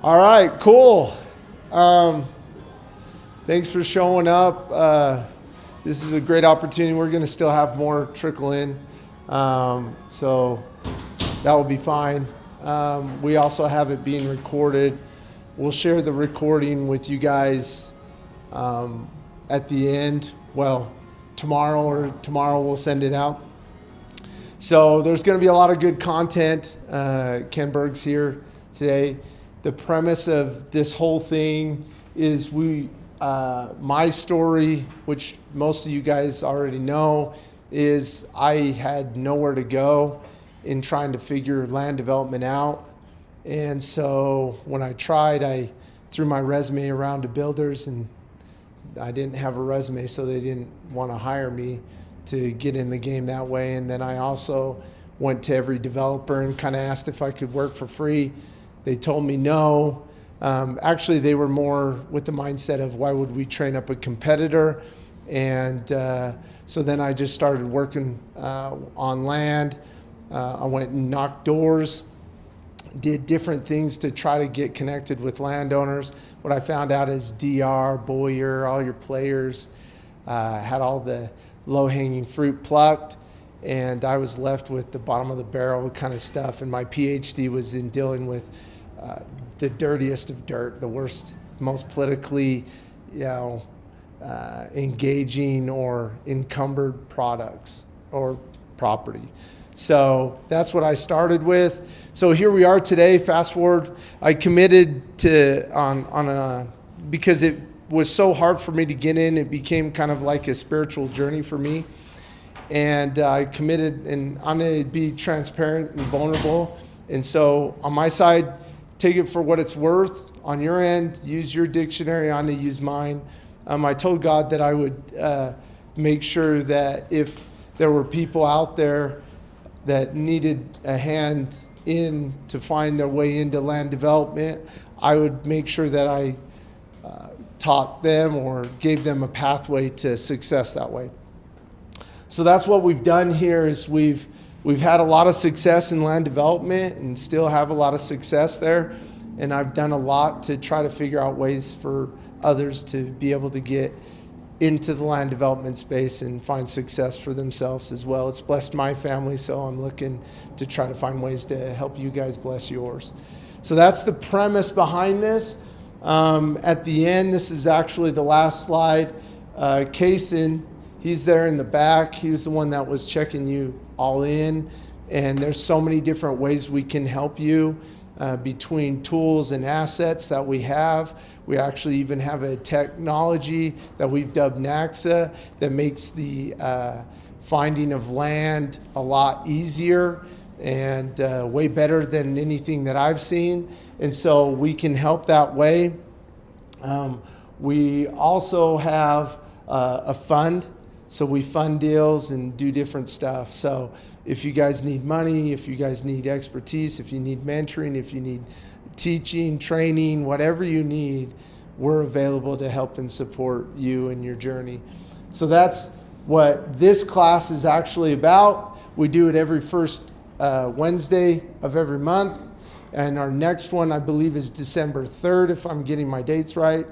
All right, cool. Thanks for showing up. This is a great opportunity. We're going to still have more trickle in, so that will be fine. We also have it being recorded. We'll share the recording with you guys at the end. Well, tomorrow we'll send it out. So there's going to be a lot of good content. Ken Berg's here today. The premise of this whole thing is my story, which most of you guys already know, is I had nowhere to go in trying to figure land development out. And so when I tried, I threw my resume around to builders, and I didn't have a resume, so they didn't want to hire me to get in the game that way. And then I also went to every developer and kind of asked if I could work for free. They told me no. Actually, they were more with the mindset of why would we train up a competitor? And so then I just started working on land. I went and knocked doors, did different things to try to get connected with landowners. What I found out is DR, Boyer, all your players had all the low-hanging fruit plucked, and I was left with the bottom of the barrel kind of stuff. And my PhD was in dealing with the dirtiest of dirt, the worst, most politically, engaging or encumbered products or property. So that's what I started with. So here we are today. Fast forward, I committed to because it was so hard for me to get in. It became kind of like a spiritual journey for me, and I committed. And I'm going to be transparent and vulnerable. And so on my side, take it for what it's worth. On your end, use your dictionary. I'm going to use mine. I told God that I would make sure that if there were people out there that needed a hand in to find their way into land development, I would make sure that I taught them or gave them a pathway to success that way. So that's what we've done here is we've had a lot of success in land development and still have a lot of success there. And I've done a lot to try to figure out ways for others to be able to get into the land development space and find success for themselves as well. It's blessed my family, so I'm looking to try to find ways to help you guys bless yours. So that's the premise behind this. At the end, this is actually the last slide. Kaysen, he's there in the back. He was the one that was checking you all in. And there's so many different ways we can help you between tools and assets that we have. We actually even have a technology that we've dubbed NAXA that makes the finding of land a lot easier and way better than anything that I've seen. And so we can help that way. We also have a fund. So we fund deals and do different stuff. So if you guys need money, if you guys need expertise, if you need mentoring, if you need teaching, training, whatever you need, we're available to help and support you in your journey. So that's what this class is actually about. We do it every first Wednesday of every month. And our next one, I believe, is December 3rd, if I'm getting my dates right.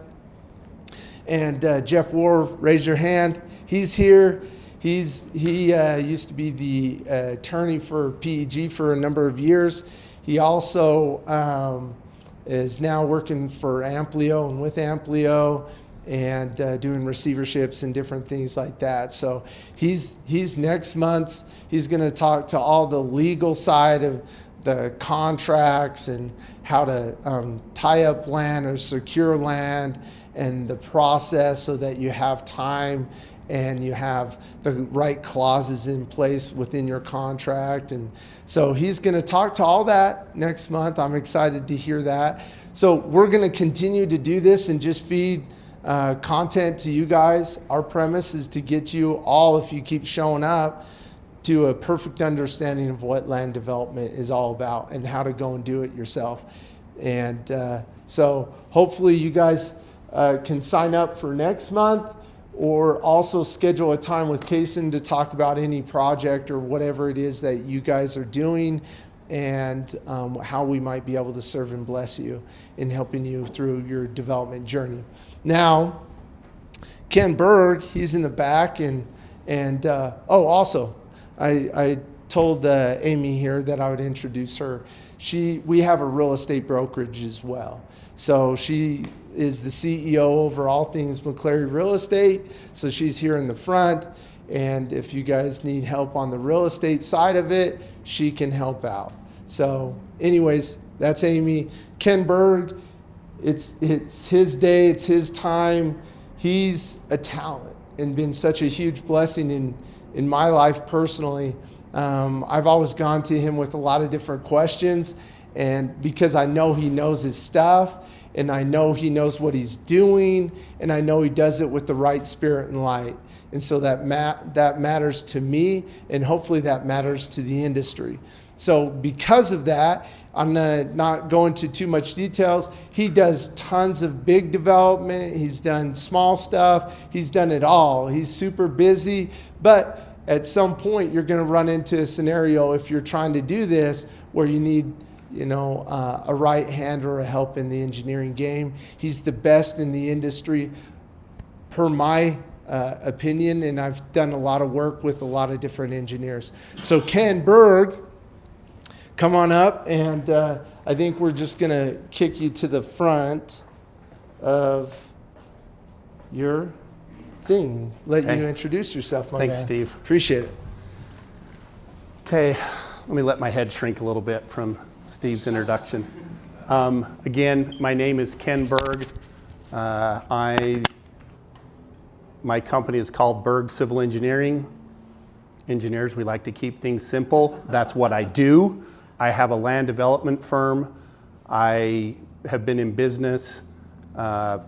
And Jeff War, raise your hand. He's here. He used to be the attorney for PEG for a number of years. He also is now working for Amplio and with Amplio and doing receiverships and different things like that. So he's next month. He's going to talk to all the legal side of the contracts and how to tie up land or secure land and the process so that you have time and you have the right clauses in place within your contract. And so he's going to talk to all that next month. I'm excited to hear that. So we're going to continue to do this and just feed content to you guys. Our premise is to get you all, if you keep showing up, to a perfect understanding of what land development is all about and how to go and do it yourself. And so hopefully you guys can sign up for next month, or also schedule a time with Kaysen to talk about any project or whatever it is that you guys are doing. and how we might be able to serve and bless you in helping you through your development journey. Now, Ken Berg, he's in the back, also, I told Amy here that I would introduce her. We have a real estate brokerage as well. So she is the CEO over all things McClary Real Estate. So she's here in the front. And if you guys need help on the real estate side of it, she can help out. So anyways, that's Amy. Ken Berg, it's his day, it's his time. He's a talent and been such a huge blessing in my life personally. I've always gone to him with a lot of different questions, and because I know he knows his stuff, and I know he knows what he's doing, and I know he does it with the right spirit and light. And so that matters to me, and hopefully that matters to the industry. So because of that, I'm not going into too much details. He does tons of big development. He's done small stuff. He's done it all. He's super busy. But at some point, you're going to run into a scenario if you're trying to do this where you need a right hand or a help in the engineering game. He's the best in the industry per my opinion, and I've done a lot of work with a lot of different engineers. So Ken Berg, come on up, and I think we're just going to kick you to the front of your thing. Let you introduce yourself, my man. Thanks, Steve. Appreciate it. Okay, let me let my head shrink a little bit from Steve's introduction. Again, my name is Ken Berg. My company is called Berg Civil Engineering. Engineers, we like to keep things simple. That's what I do. I have a land development firm. I have been in business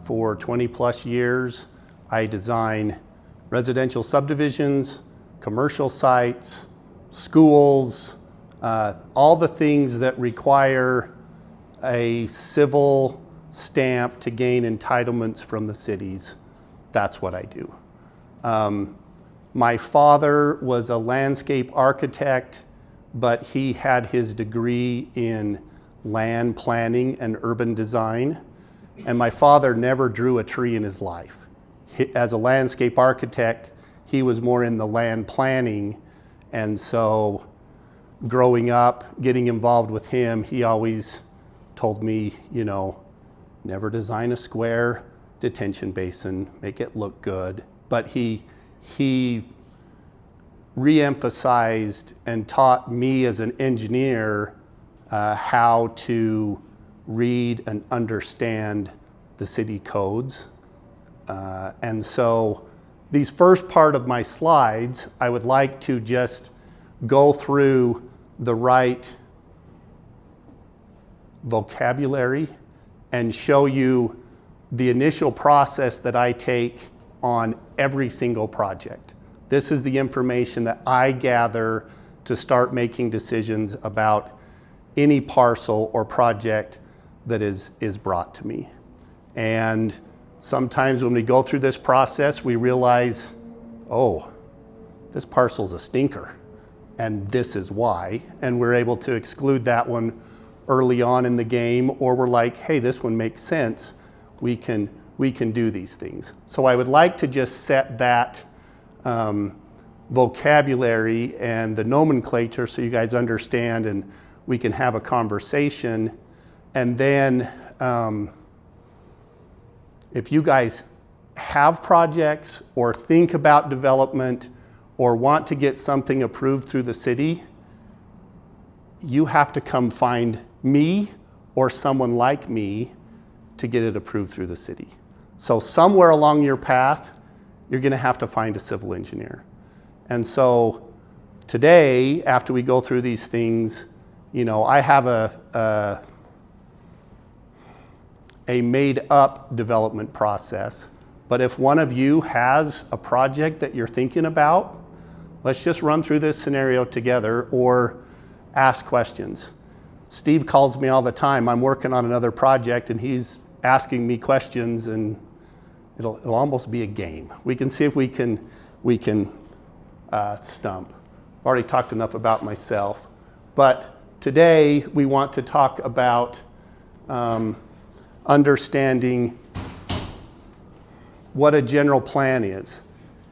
for 20 plus years. I design residential subdivisions, commercial sites, schools, all the things that require a civil stamp to gain entitlements from the cities. That's what I do. My father was a landscape architect, but he had his degree in land planning and urban design. And my father never drew a tree in his life. As a landscape architect, he was more in the land planning. And so growing up, getting involved with him, he always told me, never design a square detention basin, make it look good. But he re-emphasized and taught me as an engineer how to read and understand the city codes. And so these first part of my slides, I would like to just go through the right vocabulary and show you the initial process that I take on every single project. This is the information that I gather to start making decisions about any parcel or project that is brought to me. And sometimes when we go through this process, we realize, oh, this parcel's a stinker, and this is why. And we're able to exclude that one early on in the game, or we're like, hey, this one makes sense. We can do these things. So I would like to just set that vocabulary and the nomenclature so you guys understand and we can have a conversation. And then if you guys have projects or think about development or want to get something approved through the city, you have to come find me or someone like me to get it approved through the city. So somewhere along your path, you're going to have to find a civil engineer. And so today, after we go through these things, I have a made up development process. But if one of you has a project that you're thinking about, let's just run through this scenario together or ask questions. Steve calls me all the time. I'm working on another project and he's asking me questions, and it'll almost be a game. We can see if we can stump. I've already talked enough about myself, but today we want to talk about understanding what a general plan is.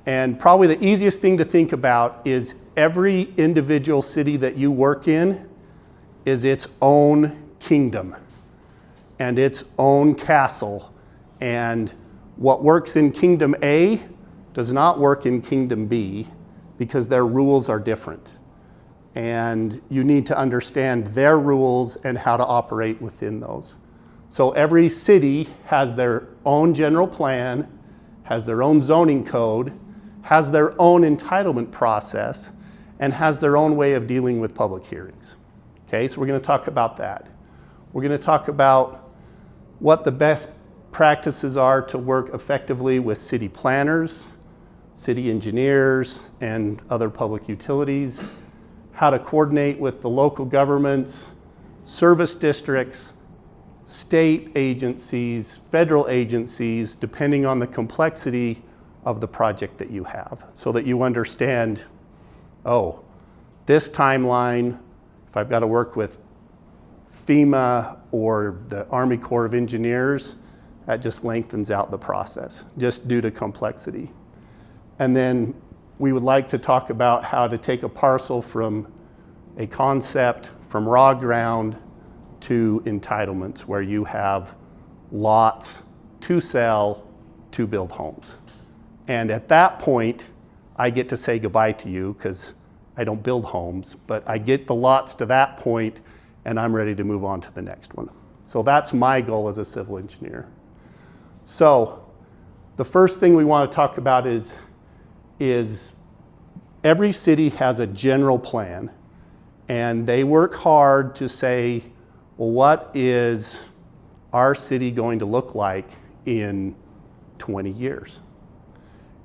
And probably the easiest thing to think about is every individual city that you work in is its own kingdom and its own castle. And what works in Kingdom A does not work in Kingdom B because their rules are different. And you need to understand their rules and how to operate within those. So every city has their own general plan, has their own zoning code, has their own entitlement process, and has their own way of dealing with public hearings. Okay, so we're going to talk about that. We're going to talk about what the best practices are to work effectively with city planners, city engineers, and other public utilities, how to coordinate with the local governments, service districts, state agencies, federal agencies, depending on the complexity of the project that you have, so that you understand, oh, this timeline, if I've got to work with FEMA or the Army Corps of Engineers, that just lengthens out the process, just due to complexity. And then we would like to talk about how to take a parcel from a concept, from raw ground, to entitlements, where you have lots to sell, to build homes. And at that point, I get to say goodbye to you because I don't build homes, but I get the lots to that point and I'm ready to move on to the next one. So that's my goal as a civil engineer. So the first thing we want to talk about is every city has a general plan, and they work hard to say, well, what is our city going to look like in 20 years?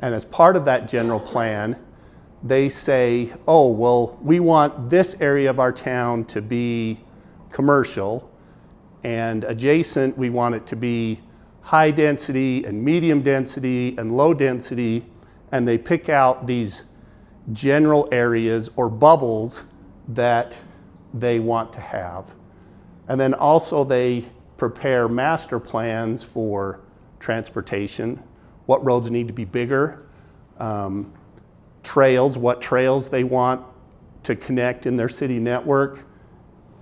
And as part of that general plan, they say, oh, well, we want this area of our town to be commercial, and adjacent, we want it to be high density and medium density and low density, and they pick out these general areas or bubbles that they want to have. And then also they prepare master plans for transportation, what roads need to be bigger, trails, what trails they want to connect in their city network,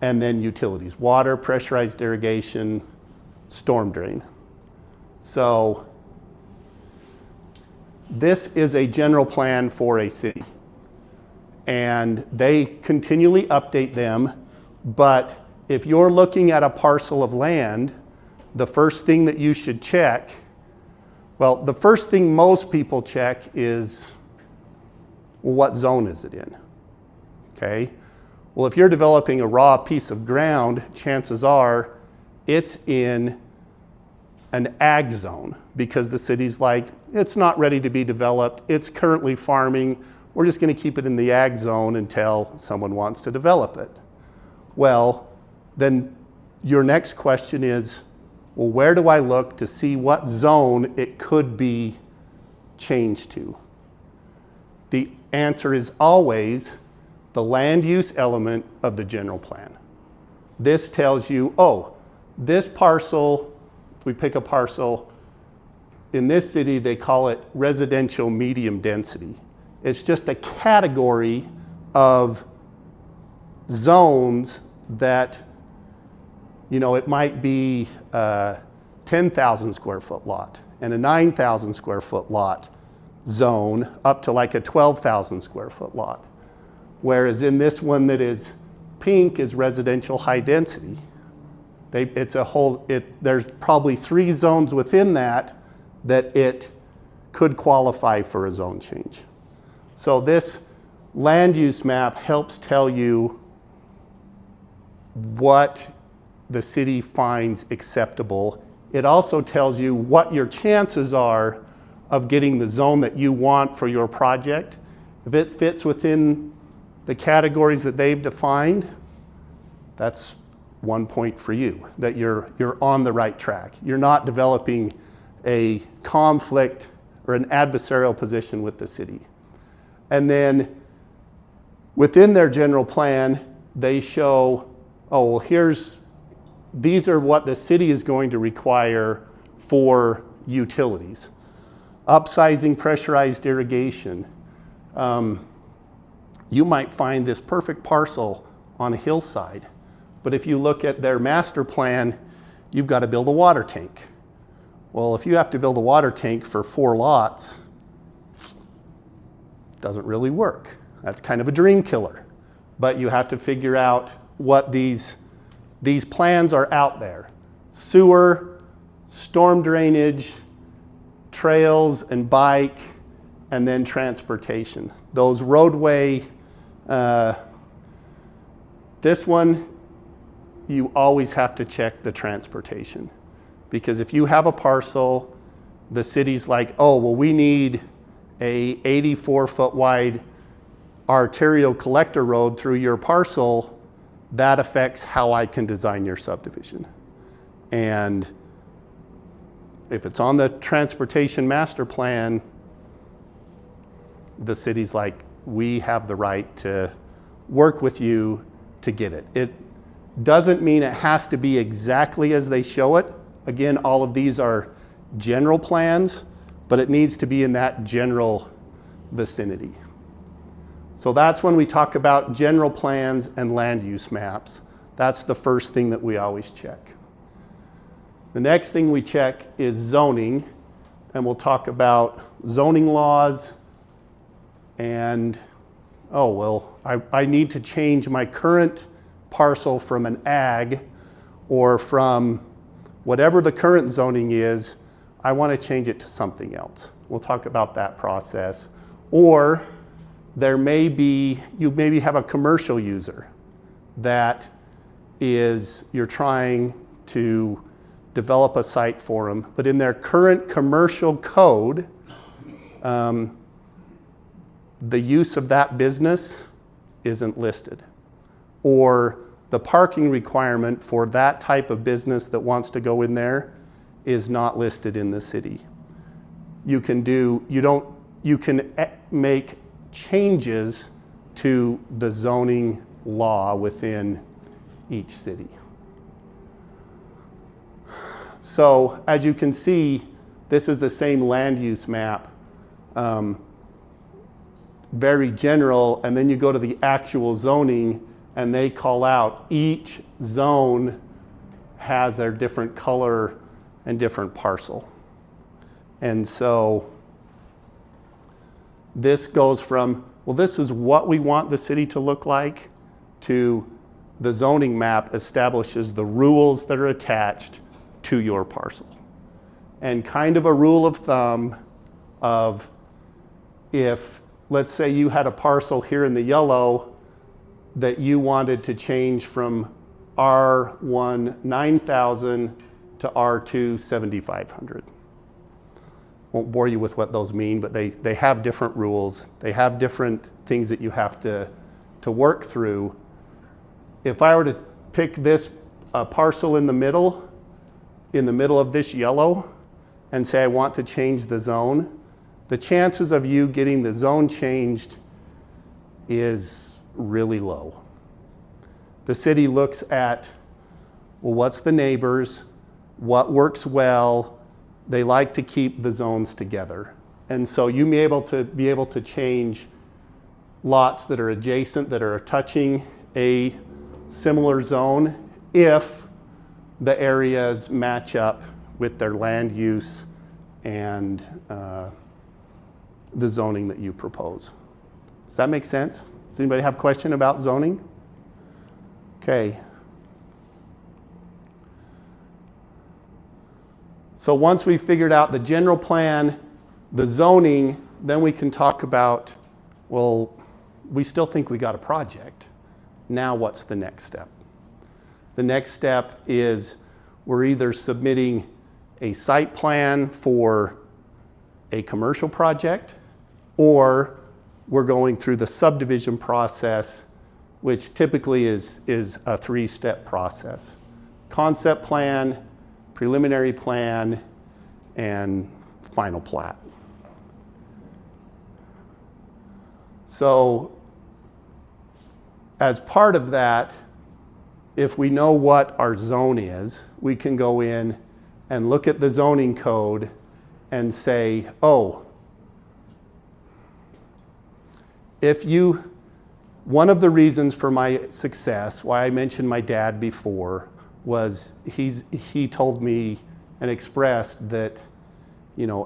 and then utilities, water, pressurized irrigation, storm drain. So this is a general plan for a city, and they continually update them. But if you're looking at a parcel of land, the first thing that you should check, well, the first thing most people check is, well, what zone is it in? Okay. Well, if you're developing a raw piece of ground, chances are it's in an ag zone, because the city's like, it's not ready to be developed, it's currently farming, we're just going to keep it in the ag zone until someone wants to develop it. Well, then your next question is, well, where do I look to see what zone it could be changed to? The answer is always the land use element of the general plan. This tells you, oh, this parcel, if we pick a parcel, in this city they call it residential medium density. It's just a category of zones that, you know, it might be a 10,000 square foot lot and a 9,000 square foot lot zone up to like a 12,000 square foot lot. Whereas in this one that is pink is residential high density. There's probably 3 zones within that it could qualify for a zone change. So this land use map helps tell you what the city finds acceptable. It also tells you what your chances are of getting the zone that you want for your project. If it fits within the categories that they've defined, that's 1 point for you, that you're on the right track. You're not developing a conflict or an adversarial position with the city. And then within their general plan, they show oh, well, these are what the city is going to require for utilities. Upsizing pressurized irrigation. You might find this perfect parcel on a hillside, but if you look at their master plan, you've got to build a water tank. Well, if you have to build a water tank for 4 lots, it doesn't really work. That's kind of a dream killer. But you have to figure out what these plans are out there. Sewer, storm drainage, trails and bike, and then transportation. Those roadway, this one, you always have to check the transportation. Because if you have a parcel, the city's like, oh, well, we need a 84-foot wide arterial collector road through your parcel, that affects how I can design your subdivision. And if it's on the transportation master plan, the city's like, we have the right to work with you to get it. It doesn't mean it has to be exactly as they show it. Again, all of these are general plans, but it needs to be in that general vicinity. So that's when we talk about general plans and land use maps. That's the first thing that we always check. The next thing we check is zoning, and we'll talk about zoning laws and, oh, well, I need to change my current parcel from an ag or from whatever the current zoning is, I want to change it to something else. We'll talk about that process. Or you maybe have a commercial user that you're trying to develop a site for them, but in their current commercial code, the use of that business isn't listed. Or the parking requirement for that type of business that wants to go in there is not listed in the city. You can make changes to the zoning law within each city. So as you can see, this is the same land use map, very general, and then you go to the actual zoning and they call out each zone has their different color and different parcel. And so this goes from, well, this is what we want the city to look like, to the zoning map establishes the rules that are attached to your parcel. And kind of a rule of thumb of if, let's say you had a parcel here in the yellow that you wanted to change from R1 9,000 to R2 7,500. Won't bore you with what those mean, but they have different rules. They have different things that you have to work through. If I were to pick this parcel in the middle of this yellow and say I want to change the zone, the chances of you getting the zone changed is really low. The city looks at, well, what's the neighbors, what works well. They like to keep the zones together. And so you may be able to change lots that are adjacent, that are touching a similar zone if the areas match up with their land use and the zoning that you propose. Does that make sense? Does anybody have a question about zoning? Okay. So once we've figured out the general plan, the zoning, then we can talk about, well, we still think we got a project. Now what's the next step? The next step is we're either submitting a site plan for a commercial project, or we're going through the subdivision process, which typically is a 3-step process. Concept plan, preliminary plan, and final plat. So as part of that, if we know what our zone is, we can go in and look at the zoning code and say, oh, one of the reasons for my success, why I mentioned my dad before, was he told me and expressed that,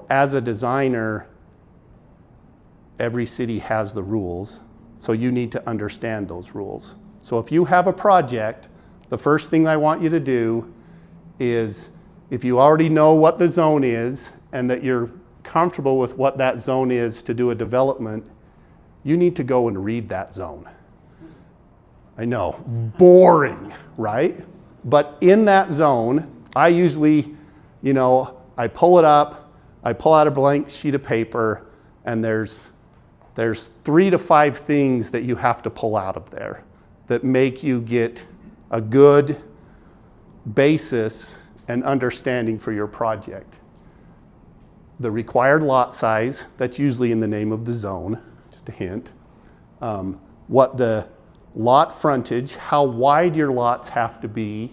as a designer, every city has the rules, so you need to understand those rules. So if you have a project, the first thing I want you to do is, if you already know what the zone is and that you're comfortable with what that zone is to do a development, you need to go and read that zone. I know, boring, right? But in that zone, I usually, I pull it up, I pull out a blank sheet of paper, and there's 3 to 5 things that you have to pull out of there that make you get a good basis and understanding for your project. The required lot size, that's usually in the name of the zone, just a hint. What the lot frontage, how wide your lots have to be,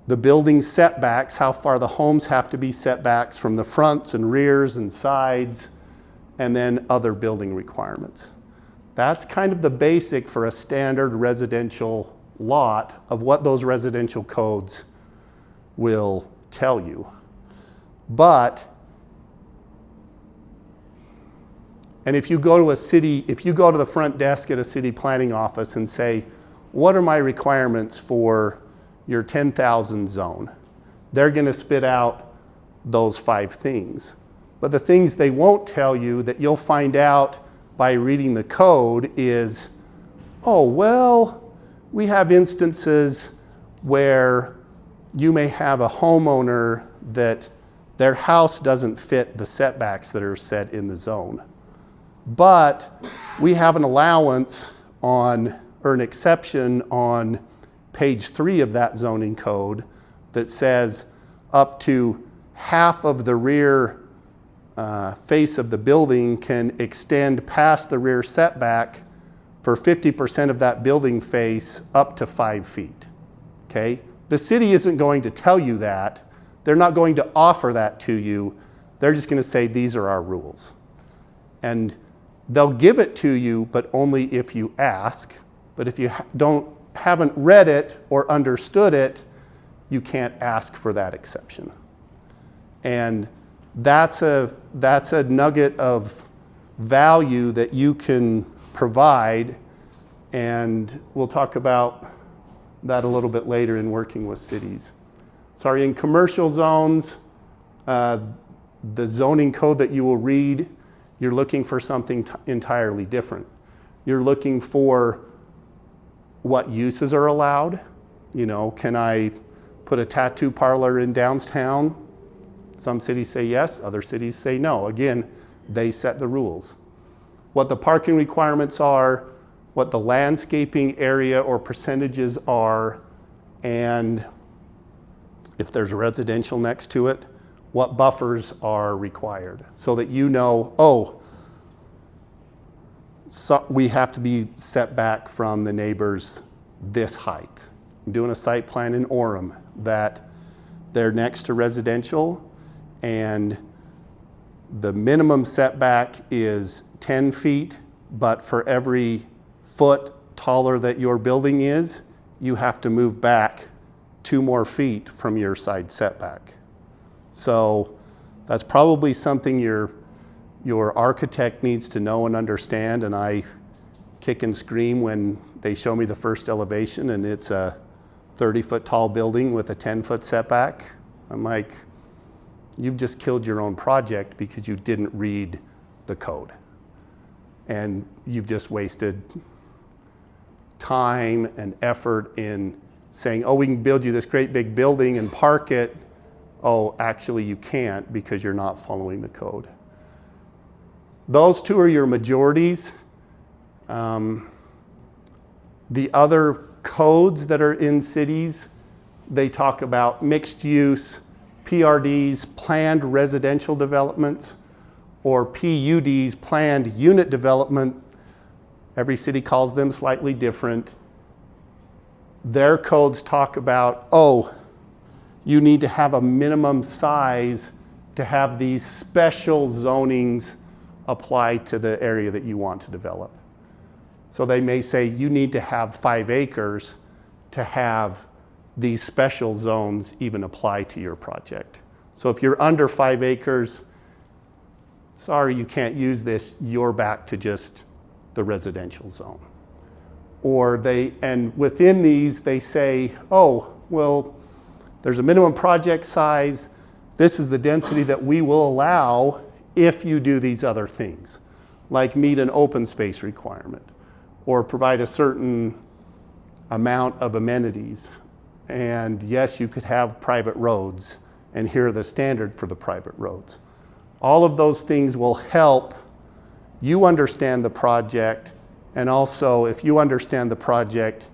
the building setbacks, how far the homes have to be setbacks from the fronts and rears and sides, and then other building requirements. That's kind of the basic for a standard residential lot of what those residential codes will tell you. And if you go to the front desk at a city planning office and say, what are my requirements for your 10,000 zone? They're gonna spit out those 5 things. But the things they won't tell you that you'll find out by reading the code is, oh, well, we have instances where you may have a homeowner that their house doesn't fit the setbacks that are set in the zone. But we have an allowance or an exception on page 3 of that zoning code that says up to half of the rear face of the building can extend past the rear setback for 50% of that building face up to 5 feet, okay? The city isn't going to tell you that. They're not going to offer that to you. They're just gonna say, these are our rules. And they'll give it to you, but only if you ask. But if you haven't read it or understood it, you can't ask for that exception. And that's a nugget of value that you can provide, and we'll talk about that a little bit later in working with cities. Sorry, in commercial zones, the zoning code that you will read, you're looking for something entirely different. You're looking for what uses are allowed. Can I put a tattoo parlor in downtown? Some cities say yes, other cities say no. Again, they set the rules. What the parking requirements are, what the landscaping area or percentages are, and if there's a residential next to it, what buffers are required, so that so we have to be set back from the neighbors this height. I'm doing a site plan in Orem that they're next to residential, and the minimum setback is 10 feet, but for every foot taller that your building is, you have to move back 2 more feet from your side setback. So that's probably something your architect needs to know and understand, and I kick and scream when they show me the first elevation and it's a 30-foot tall building with a 10-foot setback. I'm like, you've just killed your own project because you didn't read the code. And you've just wasted time and effort in saying, oh, we can build you this great big building and park it. Oh, actually you can't because you're not following the code. Those 2 are your majorities. The other codes that are in cities, they talk about mixed use, PRDs, planned residential developments, or PUDs, planned unit development. Every city calls them slightly different. their codes talk about, oh, you need to have a minimum size to have these special zonings apply to the area that you want to develop. So they may say you need to have 5 acres to have these special zones even apply to your project. So if you're under 5 acres, sorry, you can't use this, you're back to just the residential zone. And within these, they say, oh, well, there's a minimum project size. This is the density that we will allow if you do these other things, like meet an open space requirement or provide a certain amount of amenities. And yes, you could have private roads, and here are the standard for the private roads. All of those things will help you understand the project, and also if you understand the project,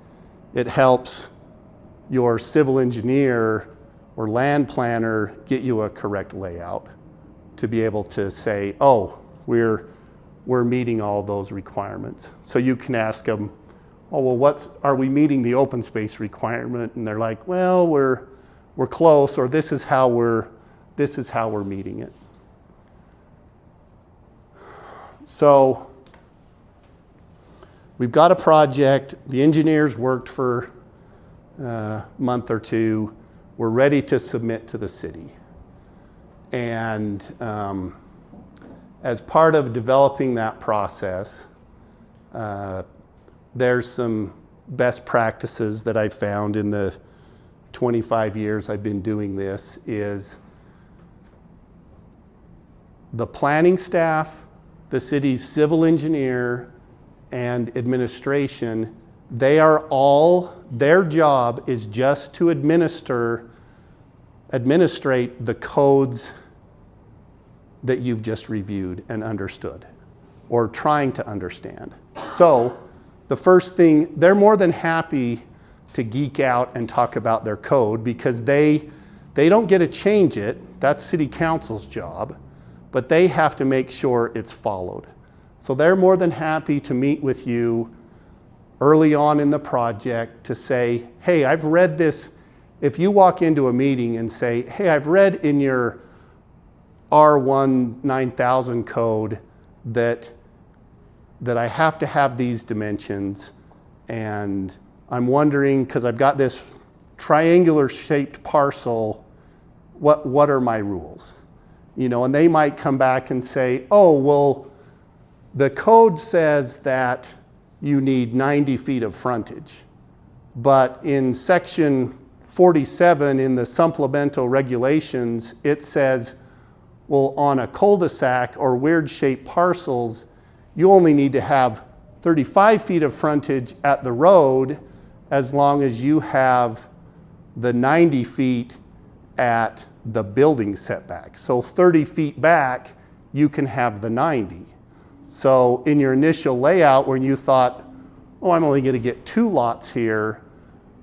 it helps your civil engineer or land planner get you a correct layout to be able to say, oh, we're meeting all those requirements. So you can ask them, oh, well, are we meeting the open space requirement? And they're like, well, we're close, or this is how we're meeting it. So we've got a project. The engineers worked for a month or two. We're ready to submit to the city. And as part of developing that process, there's some best practices that I've found in the 25 years I've been doing this is the planning staff, the city's civil engineer, and administration, their job is just to administrate the codes that you've just reviewed and understood, or trying to understand. So the first thing, they're more than happy to geek out and talk about their code because they don't get to change it. That's city council's job, but they have to make sure it's followed. So they're more than happy to meet with you early on in the project to say, hey, I've read this. If you walk into a meeting and say, hey, I've read in your R1 9000 code that I have to have these dimensions, and I'm wondering, because I've got this triangular shaped parcel, what are my rules? You know, and they might come back and say, oh, well, the code says that you need 90 feet of frontage, but in section 47 in the supplemental regulations, it says, well, on a cul-de-sac or weird shaped parcels, you only need to have 35 feet of frontage at the road as long as you have the 90 feet at the building setback. So 30 feet back, you can have the 90. So in your initial layout when you thought, oh, I'm only gonna get 2 lots here,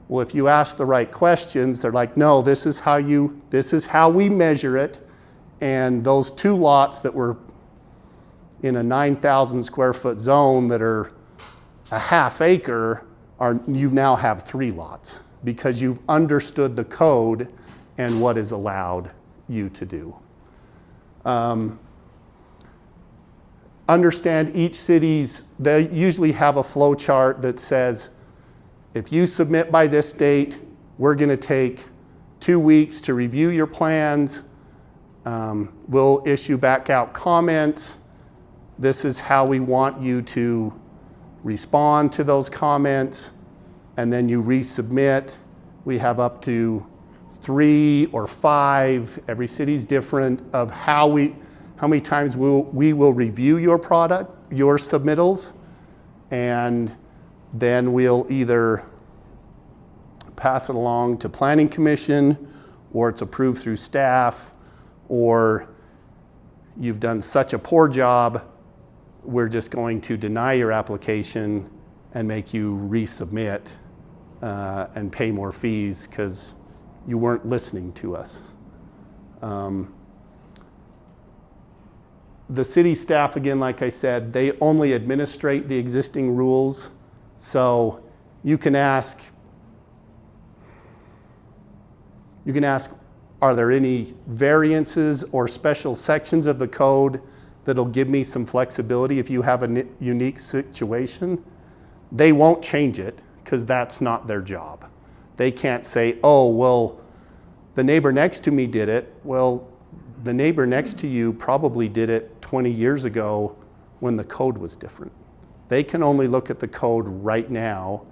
well, if you ask the right questions, they're like, no, this is how we measure it. And those 2 lots that were in a 9,000 square foot zone that are a half acre, you now have 3 lots because you've understood the code and what is allowed you to do. Understand each city's, they usually have a flow chart that says, if you submit by this date, we're gonna take 2 weeks to review your plans. We'll issue back out comments. This is how we want you to respond to those comments, and then you resubmit. We have up to 3 or 5, every city's different, of how many times we will review your product, your submittals, and then we'll either pass it along to Planning Commission, or it's approved through staff, or you've done such a poor job, we're just going to deny your application and make you resubmit and pay more fees because you weren't listening to us. The city staff, again, like I said, they only administrate the existing rules. So you can ask You can ask, are there any variances or special sections of the code that'll give me some flexibility if you have a unique situation? They won't change it because that's not their job. They can't say, oh, well, the neighbor next to me did it. Well, the neighbor next to you probably did it 20 years ago when the code was different. They can only look at the code right now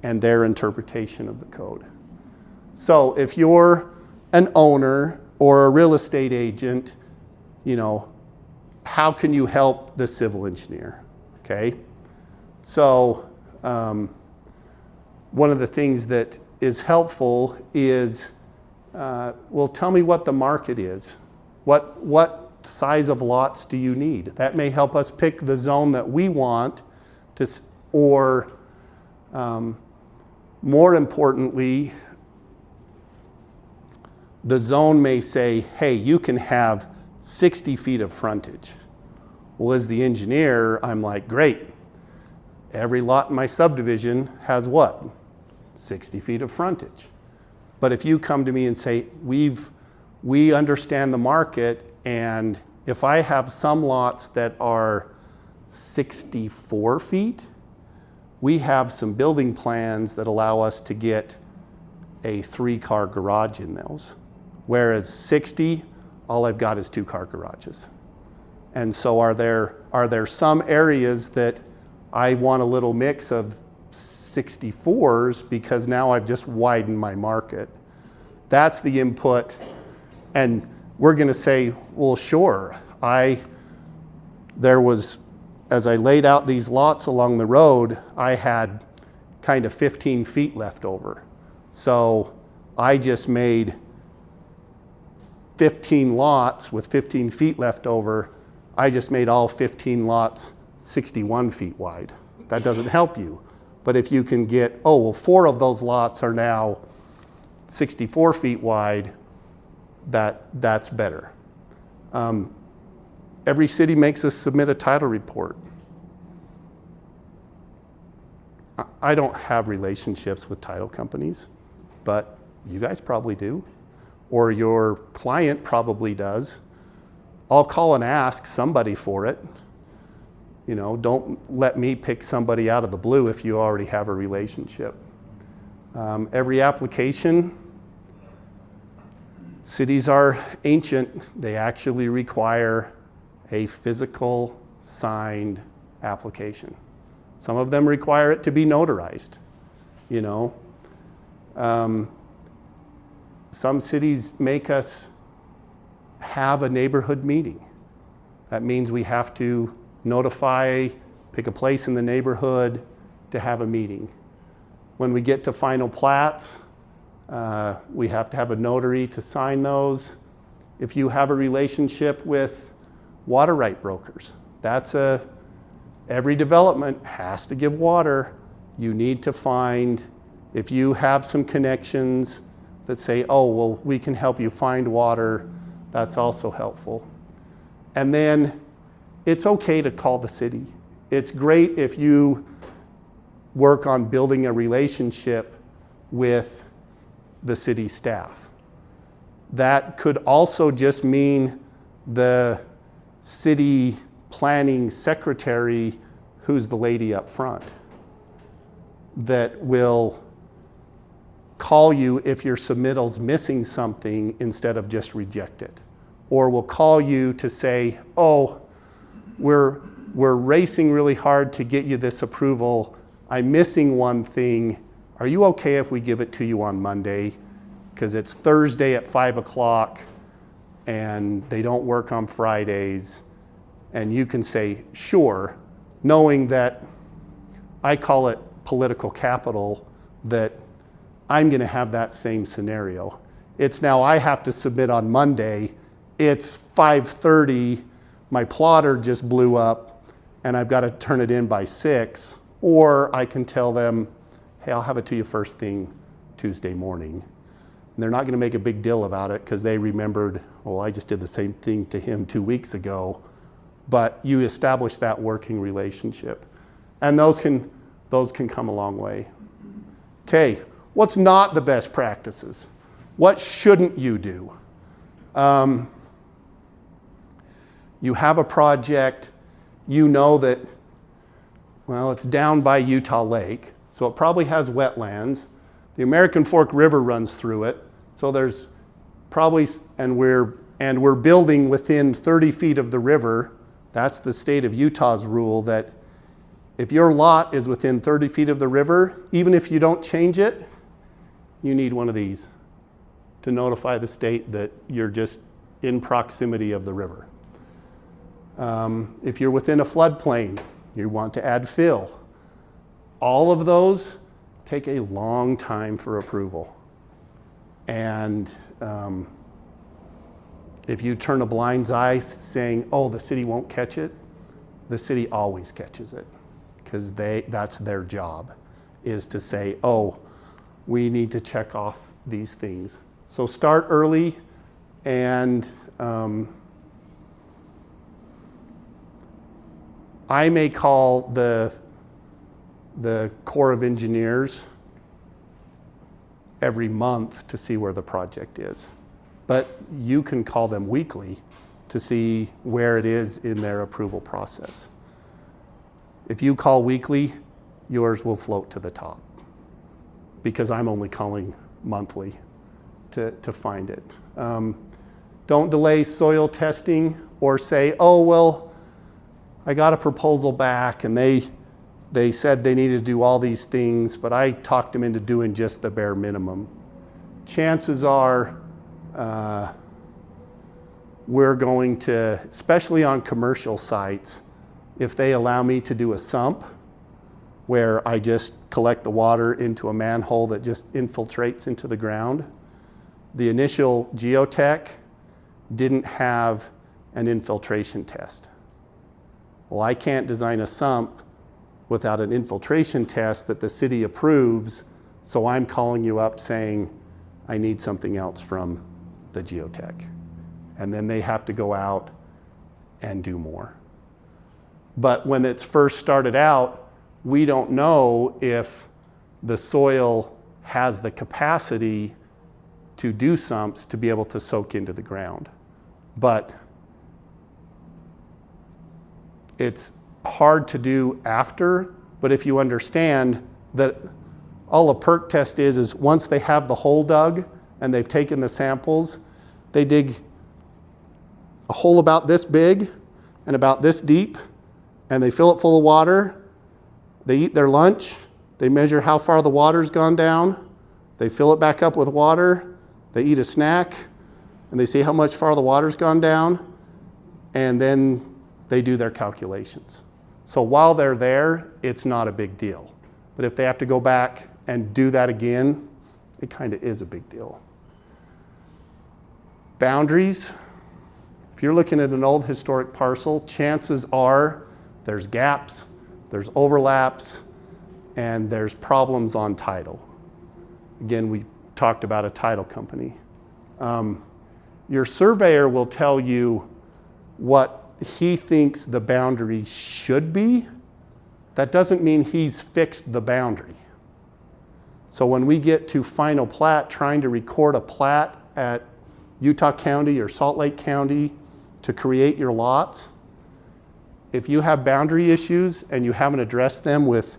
and their interpretation of the code. So if you're an owner or a real estate agent, you know, how can you help the civil engineer? Okay. So one of the things that is helpful is, well, tell me what the market is. What size of lots do you need? That may help us pick the zone that we want to, or more importantly, the zone may say, hey, you can have 60 feet of frontage. Well, as the engineer, I'm like, great. Every lot in my subdivision has what? 60 feet of frontage. But if you come to me and say, we understand the market, and if I have some lots that are 64 feet, we have some building plans that allow us to get a 3-car garage in those. Whereas 60, all I've got is 2-car garages. And so are there some areas that I want a little mix of 64s because now I've just widened my market. That's the input. And we're going to say, well, sure. There was, as I laid out these lots along the road, I had kind of 15 feet left over. So I just made 15 lots with 15 feet left over. I just made all 15 lots 61 feet wide. That doesn't help you. But if you can get, oh, well, 4 of those lots are now 64 feet wide, that's better. Every city makes us submit a title report. I don't have relationships with title companies, but you guys probably do, or your client probably does. I'll call and ask somebody for it. You know, don't let me pick somebody out of the blue if you already have a relationship. Every application, cities are ancient. They actually require a physical signed application. Some of them require it to be notarized, you know. Some cities make us have a neighborhood meeting. That means we have to notify, pick a place in the neighborhood to have a meeting. When we get to final plats, we have to have a notary to sign those. If you have a relationship with water right brokers, every development has to give water. You need to find, if you have some connections that say, oh, well, we can help you find water, that's also helpful. And then it's okay to call the city. It's great if you work on building a relationship with the city staff. That could also just mean the city planning secretary, who's the lady up front, that will call you if your submittal's missing something instead of just reject it. Or will call you to say, oh, we're racing really hard to get you this approval. I'm missing one thing. Are you okay if we give it to you on Monday? Because it's Thursday at 5 o'clock and they don't work on Fridays. And you can say, sure, knowing that I call it political capital, that I'm going to have that same scenario. It's now I have to submit on Monday. It's 5:30. My plotter just blew up and I've got to turn it in by 6. Or I can tell them, hey, I'll have it to you first thing Tuesday morning. And they're not going to make a big deal about it because they remembered, well, I just did the same thing to him 2 weeks ago. But you establish that working relationship. And those can come a long way. Okay, what's not the best practices? What shouldn't you do? You have a project, you know that, well, it's down by Utah Lake, so it probably has wetlands. The American Fork River runs through it, so there's probably, and we're building within 30 feet of the river. That's the state of Utah's rule, that if your lot is within 30 feet of the river, even if you don't change it, you need one of these to notify the state that you're just in proximity of the river. If you're within a floodplain, you want to add fill. All of those take a long time for approval. And if you turn a blind eye saying, oh, the city won't catch it, the city always catches it, because that's their job, is to say, oh, we need to check off these things. So start early, and I may call the Corps of Engineers every month to see where the project is. But you can call them weekly to see where it is in their approval process. If you call weekly, yours will float to the top, because I'm only calling monthly to find it. Don't delay soil testing or say, oh, well, I got a proposal back and they said they needed to do all these things, but I talked them into doing just the bare minimum. Chances are we're going to, especially on commercial sites, if they allow me to do a sump where I just collect the water into a manhole that just infiltrates into the ground, the initial geotech didn't have an infiltration test. Well, I can't design a sump without an infiltration test that the city approves, so I'm calling you up saying, I need something else from the geotech. And then they have to go out and do more. But when it's first started out, we don't know if the soil has the capacity to do sumps to be able to soak into the ground. But it's hard to do after, but if you understand that all a perk test is once they have the hole dug and they've taken the samples, they dig a hole about this big and about this deep, and they fill it full of water. They eat their lunch. They measure how far the water's gone down. They fill it back up with water. They eat a snack, and they see how much far the water's gone down, and then they do their calculations. So while they're there, it's not a big deal. But if they have to go back and do that again, it kind of is a big deal. Boundaries. If you're looking at an old historic parcel, chances are there's gaps, there's overlaps, and there's problems on title. Again, we talked about a title company. Your surveyor will tell you what he thinks the boundary should be. That doesn't mean he's fixed the boundary. So when we get to final plat, trying to record a plat at Utah County or Salt Lake County to create your lots, if you have boundary issues and you haven't addressed them with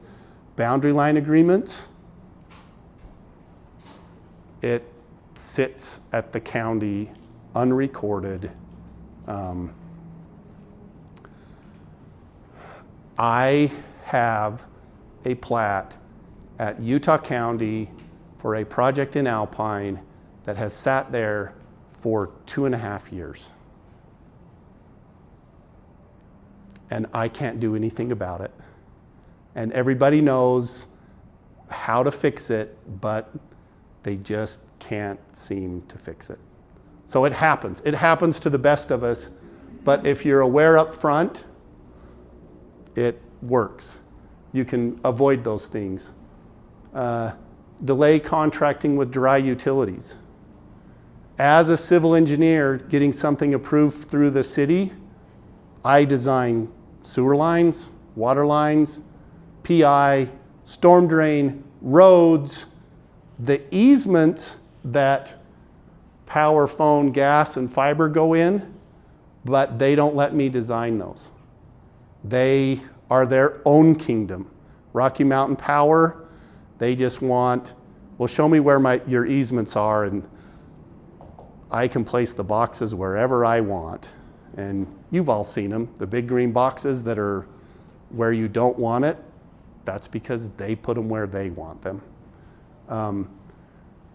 boundary line agreements, it sits at the county unrecorded. I have a plat at Utah County for a project in Alpine that has sat there for 2.5 years. And I can't do anything about it. And everybody knows how to fix it, but they just can't seem to fix it. So it happens. It happens to the best of us. But if you're aware up front, it works. You can avoid those things. Delay contracting with dry utilities. As a civil engineer getting something approved through the city, I design sewer lines, water lines, PI, storm drain, roads. The easements that power, phone, gas, and fiber go in, but they don't let me design those. They are their own kingdom. Rocky Mountain Power, they just want, well, show me where your easements are, and I can place the boxes wherever I want. And you've all seen them, the big green boxes that are where you don't want it. That's because they put them where they want them.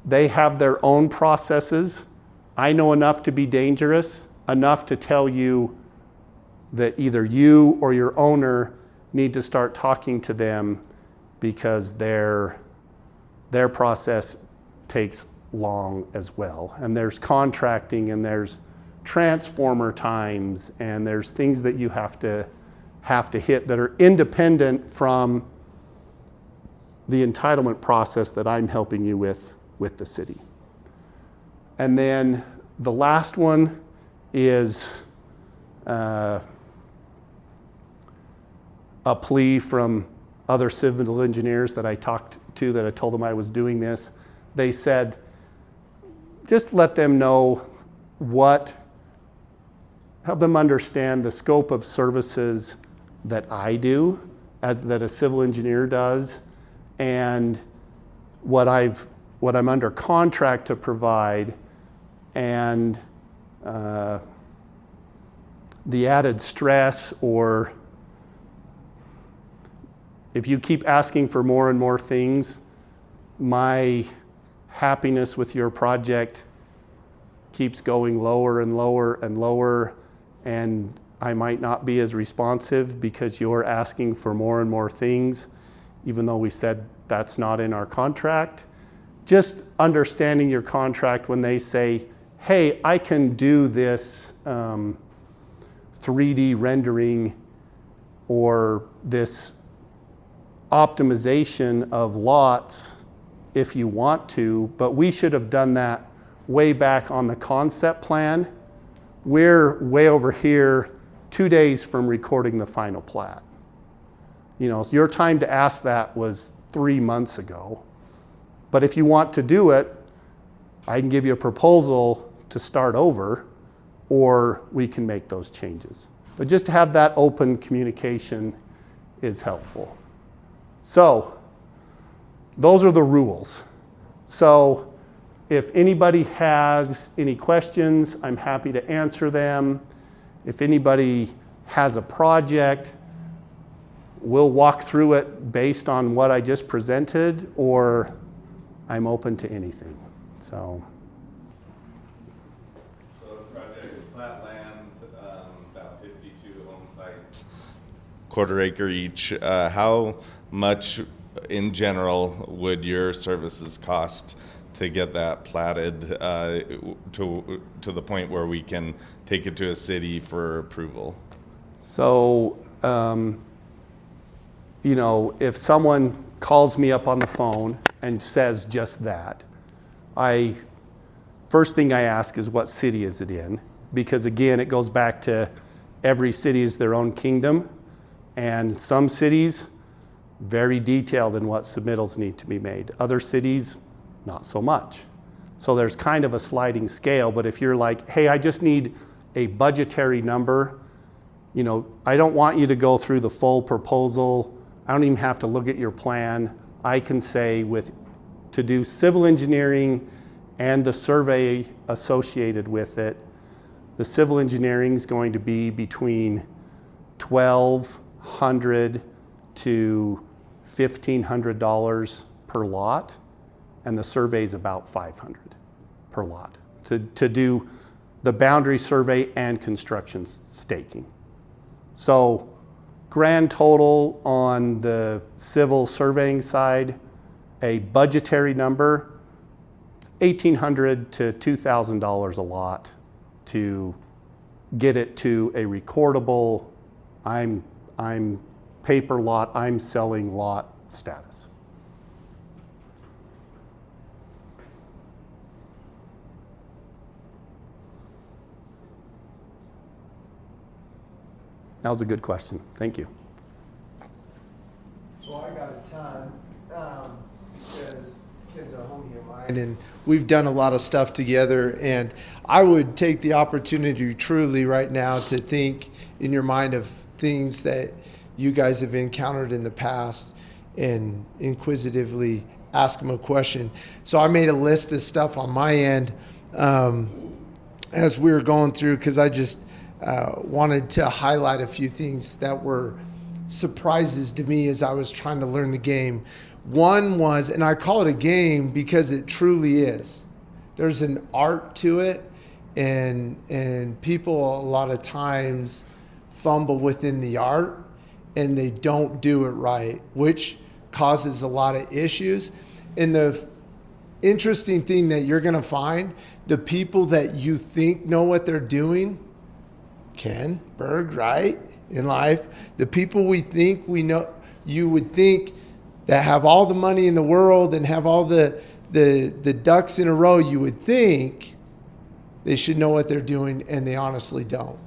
They have their own processes. I know enough to be dangerous, enough to tell you that either you or your owner need to start talking to them because their process takes long as well. And there's contracting, and there's transformer times, and there's things that you have to hit that are independent from the entitlement process that I'm helping you with the city. And then the last one is a plea from other civil engineers that I talked to, that I told them I was doing this. They said, just let them know help them understand the scope of services that I do, that a civil engineer does, and what I'm under contract to provide, and the added stress, or if you keep asking for more and more things, my happiness with your project keeps going lower and lower and lower, and I might not be as responsive because you're asking for more and more things, even though we said that's not in our contract. Just understanding your contract when they say, hey, I can do this 3D rendering or this optimization of lots if you want to, but we should have done that way back on the concept plan. We're way over here 2 days from recording the final plat. You know, your time to ask that was 3 months ago. But if you want to do it, I can give you a proposal to start over, or we can make those changes. But just to have that open communication is helpful. So those are the rules. So if anybody has any questions, I'm happy to answer them. If anybody has a project, we'll walk through it based on what I just presented, or I'm open to anything. So the project is flat land, about 52 home sites, quarter acre each. How much in general would your services cost to get that platted to the point where we can take it to a city for approval? So, you know, if someone calls me up on the phone and says just that, first thing I ask is, what city is it in? Because again, it goes back to every city is their own kingdom, and some cities very detailed in what submittals need to be made. Other cities, not so much. So there's kind of a sliding scale, but if you're like, hey, I just need a budgetary number, you know, I don't want you to go through the full proposal. I don't even have to look at your plan. I can say to do civil engineering and the survey associated with it, the civil engineering is going to be between $1,200 to $1,500 per lot, and the survey is about $500 per lot to do the boundary survey and construction staking. So grand total on the civil surveying side, a budgetary number, $1,800 to $2,000 a lot to get it to a recordable, I'm paper lot, I'm selling lot status. That was a good question. Thank you. So I got a ton because Ken's a homie of mine. and we've done a lot of stuff together. And I would take the opportunity truly right now to think in your mind of things that you guys have encountered in the past and inquisitively ask them a question. So I made a list of stuff on my end as we were going through, because I just wanted to highlight a few things that were surprises to me as I was trying to learn the game. One was, and I call it a game because it truly is. There's an art to it, and people a lot of times fumble within the art and they don't do it right, which causes a lot of issues. And the interesting thing that you're going to find, the people that you think know what they're doing, Ken, Berg, right, in life, the people we think we know, you would think that have all the money in the world and have all the ducks in a row, you would think they should know what they're doing, and they honestly don't.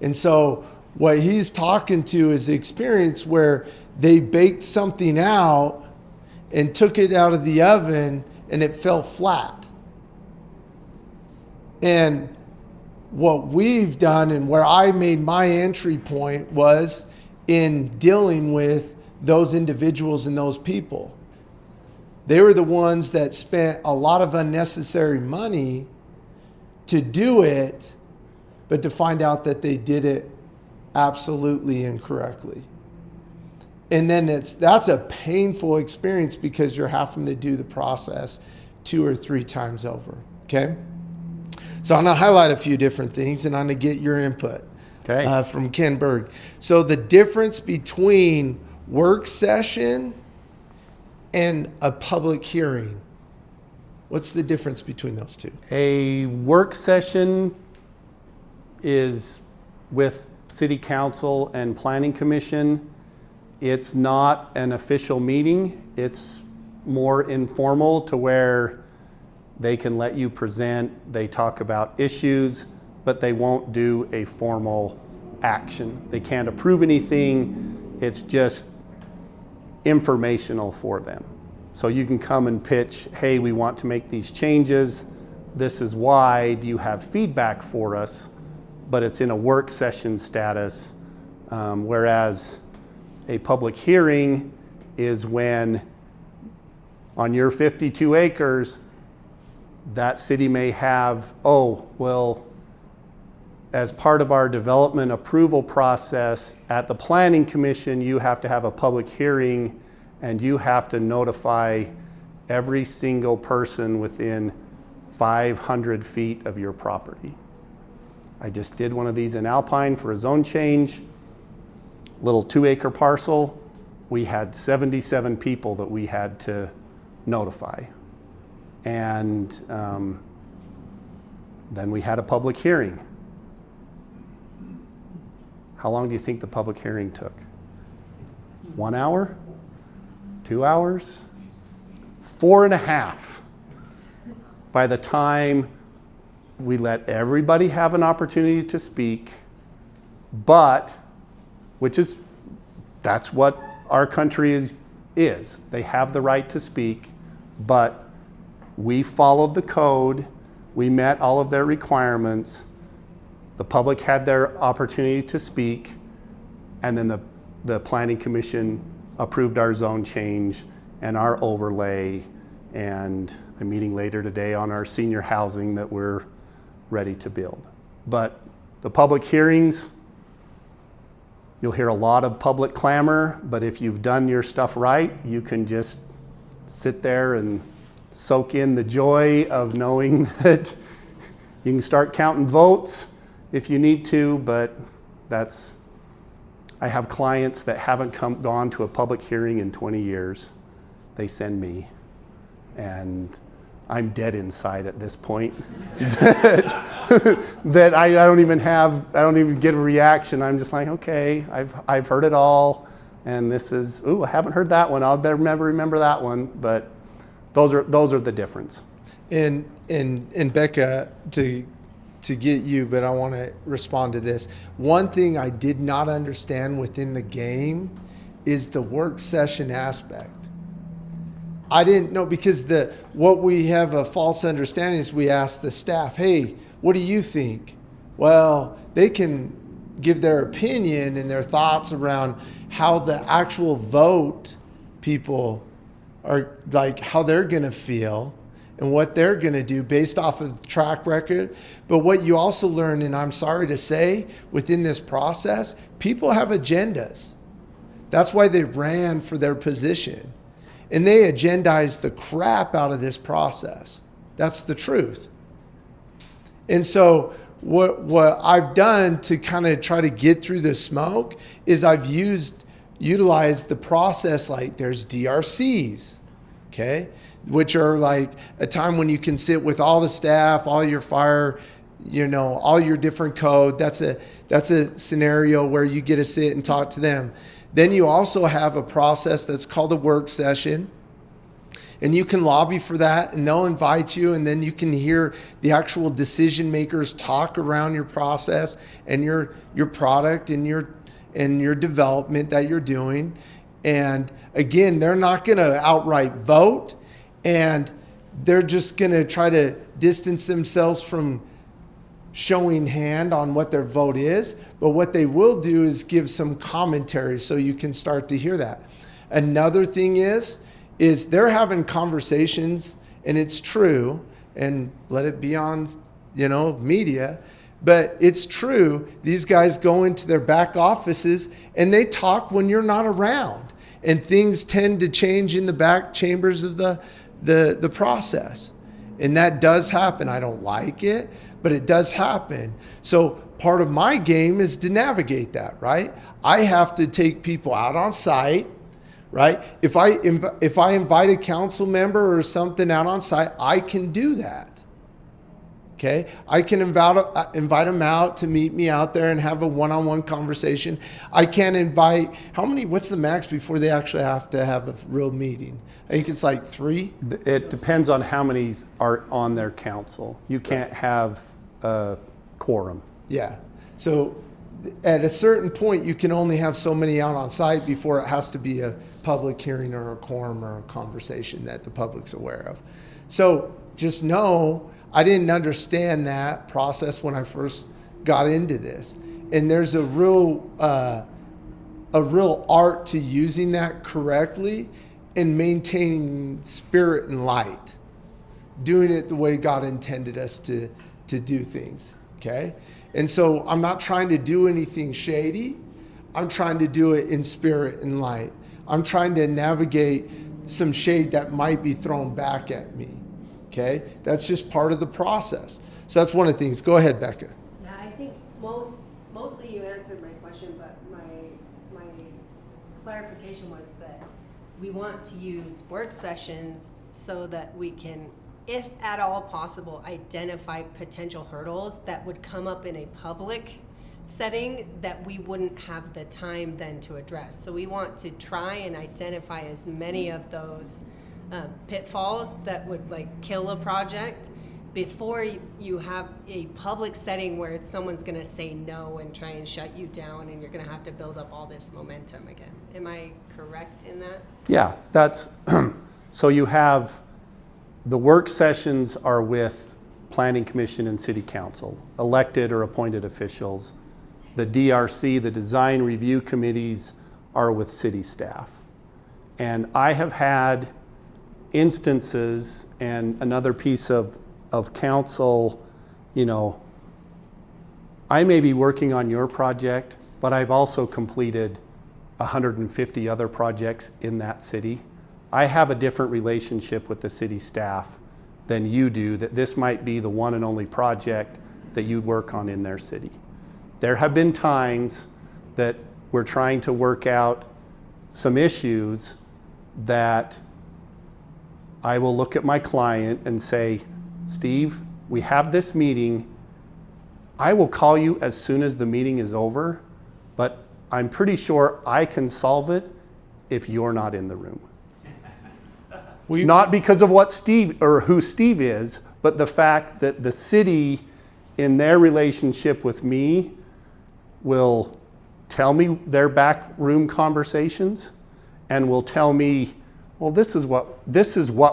And so what he's talking to is the experience where they baked something out and took it out of the oven and it fell flat. And what we've done and where I made my entry point was in dealing with those individuals and those people. They were the ones that spent a lot of unnecessary money to do it, but to find out that they did it absolutely incorrectly. And then that's a painful experience because you're having to do the process 2 or 3 times over, okay? So I'm going to highlight a few different things, and I'm going to get your input from Ken Berg. So the difference between work session and a public hearing, what's the difference between those two? A work session is with City Council and Planning Commission. It's not an official meeting. It's more informal to where they can let you present, they talk about issues, but they won't do a formal action. They can't approve anything. It's just informational for them. So you can come and pitch, hey, we want to make these changes. This is why. Do you have feedback for us? But it's in a work session status, whereas a public hearing is when on your 52 acres, that city may have, as part of our development approval process at the Planning Commission, you have to have a public hearing and you have to notify every single person within 500 feet of your property. I just did one of these in Alpine for a zone change, little 2-acre parcel. We had 77 people that we had to notify. And then we had a public hearing. How long do you think the public hearing took? 1 hour? 2 hours? 4.5 by the time we let everybody have an opportunity to speak, but, that's what our country is. They have the right to speak, but we followed the code, we met all of their requirements, the public had their opportunity to speak, and then the Planning Commission approved our zone change and our overlay, and a meeting later today on our senior housing that we're ready to build. But the public hearings, you'll hear a lot of public clamor, but if you've done your stuff right, you can just sit there and soak in the joy of knowing that you can start counting votes if you need to, but I have clients that haven't gone to a public hearing in 20 years. They send me, and I'm dead inside at this point. that I don't even get a reaction. I'm just like, okay, I've heard it all, and this is, I haven't heard that one. I'll better remember that one. But those are the difference. And Becca, to get you, but I want to respond to this. One thing I did not understand within the game is the work session aspect. I didn't know, because what we have a false understanding is we ask the staff, hey, what do you think? Well, they can give their opinion and their thoughts around how the actual vote people are, like how they're going to feel and what they're going to do based off of the track record. But what you also learn, and I'm sorry to say, within this process, people have agendas. That's why they ran for their position. And they agendized the crap out of this process. That's the truth. And so what I've done to kind of try to get through the smoke is I've utilized the process, like there's DRCs, okay, which are like a time when you can sit with all the staff, all your fire, all your different code. That's a scenario where you get to sit and talk to them. Then you also have a process that's called a work session. And you can lobby for that, and they'll invite you, and then you can hear the actual decision makers talk around your process and your product and your development that you're doing. And again, they're not going to outright vote, and they're just going to try to distance themselves from showing hand on what their vote is. But what they will do is give some commentary so you can start to hear that. Another thing is they're having conversations, and it's true, and let it be on, media, but it's true. These guys go into their back offices and they talk when you're not around, and things tend to change in the back chambers of the process. And that does happen. I don't like it, but it does happen. So part of my game is to navigate that, right? I have to take people out on site. Right? If I invite a council member or something out on site, I can do that. Okay? I can invite them out to meet me out there and have a one-on-one conversation. I can't invite, what's the max before they actually have to have a real meeting? I think it's like 3. It depends on how many are on their council. You can't have a quorum. Yeah. So at a certain point, you can only have so many out on site before it has to be a public hearing or a quorum or a conversation that the public's aware of. So just know, I didn't understand that process when I first got into this. And there's a real art to using that correctly and maintaining spirit and light, doing it the way God intended us to do things, okay? And so I'm not trying to do anything shady. I'm trying to do it in spirit and light. I'm trying to navigate some shade that might be thrown back at me, okay? That's just part of the process. So that's one of the things. Go ahead, Becca. Yeah, I think mostly you answered my question, but my clarification was that we want to use work sessions so that we can, if at all possible, identify potential hurdles that would come up in a public setting that we wouldn't have the time then to address. So we want to try and identify as many of those pitfalls that would kill a project before you have a public setting where someone's going to say no and try and shut you down, and you're going to have to build up all this momentum again. Am I correct in that? Yeah, that's so you have the work sessions are with Planning Commission and City Council, elected or appointed officials. The DRC, the design review committees, are with city staff. And I have had instances, and another piece of council, I may be working on your project, but I've also completed 150 other projects in that city. I have a different relationship with the city staff than you do, that this might be the one and only project that you work on in their city. There have been times that we're trying to work out some issues that I will look at my client and say, Steve, we have this meeting. I will call you as soon as the meeting is over, but I'm pretty sure I can solve it if you're not in the room. Not because of what Steve or who Steve is, but the fact that the city, in their relationship with me, will tell me their backroom conversations and will tell me well, this is what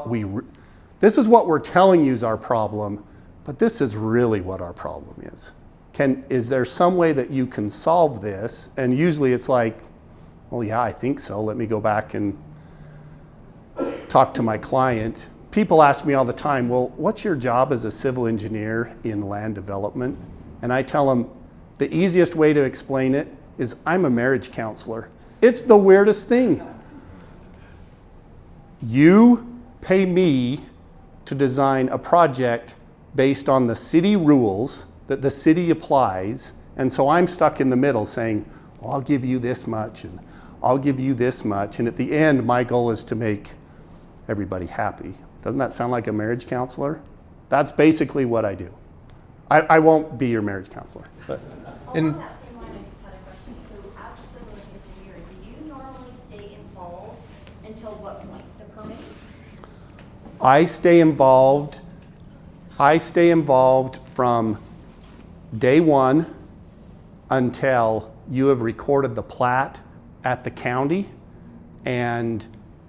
we're telling you is our problem, but this is really what our problem is. Is there some way that you can solve this? And usually it's like, well, yeah, I think so. Let me go back and talk to my client. People ask me all the time, well, what's your job as a civil engineer in land development? And I tell them, the easiest way to explain it is I'm a marriage counselor. It's the weirdest thing. You pay me to design a project based on the city rules that the city applies, and so I'm stuck in the middle saying, well, I'll give you this much, and I'll give you this much, and at the end, my goal is to make everybody happy. Doesn't that sound like a marriage counselor? That's basically what I do. I won't be your marriage counselor. But. Along that same line, I just had a question. So as a civil engineer, do you normally stay involved until what point? The permitting? I stay involved from day one until you have recorded the plat at the county and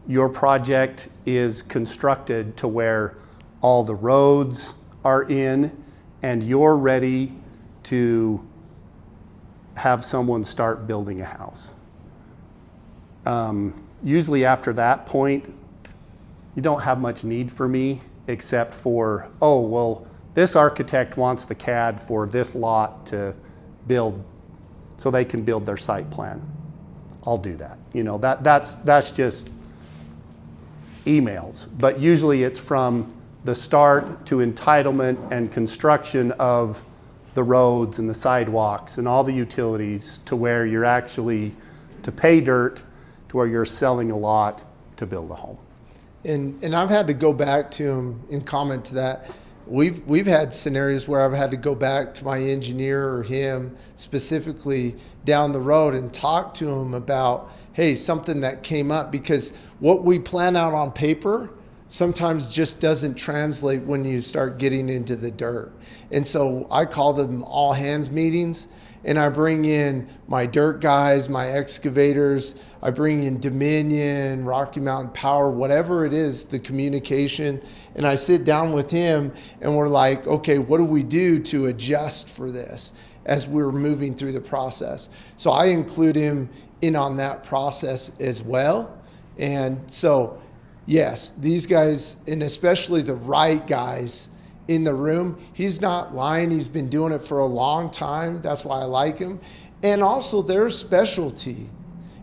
your project is constructed to where all the roads are in and you're ready to have someone start building a house. Usually after that point, you don't have much need for me except for, oh, well, this architect wants the CAD for this lot to build so they can build their site plan. I'll do that. That's just emails. But usually it's from the start to entitlement and construction of the roads and the sidewalks and all the utilities to where you're actually to pay dirt to where you're selling a lot to build a home. And I've had to go back to him and comment to that. We've had scenarios where I've had to go back to my engineer or him specifically down the road and talk to him about, hey, something that came up, because what we plan out on paper sometimes just doesn't translate when you start getting into the dirt. And so I call them all hands meetings, and I bring in my dirt guys, my excavators, I bring in Dominion, Rocky Mountain Power, whatever it is, the communication, and I sit down with him and we're like, okay, what do we do to adjust for this as we're moving through the process? So I include him in on that process as well. And so, yes, these guys, and especially the right guys in the room, he's not lying. He's been doing it for a long time. That's why I like him. And also their specialty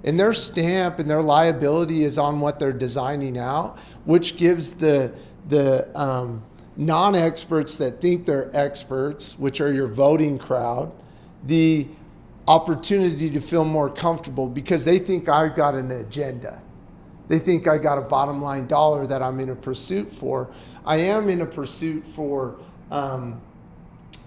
and their stamp and their liability is on what they're designing out, which gives the non-experts that think they're experts, which are your voting crowd, the opportunity to feel more comfortable because they think I've got an agenda. They think I got a bottom line dollar that I'm in a pursuit for. I am in a pursuit for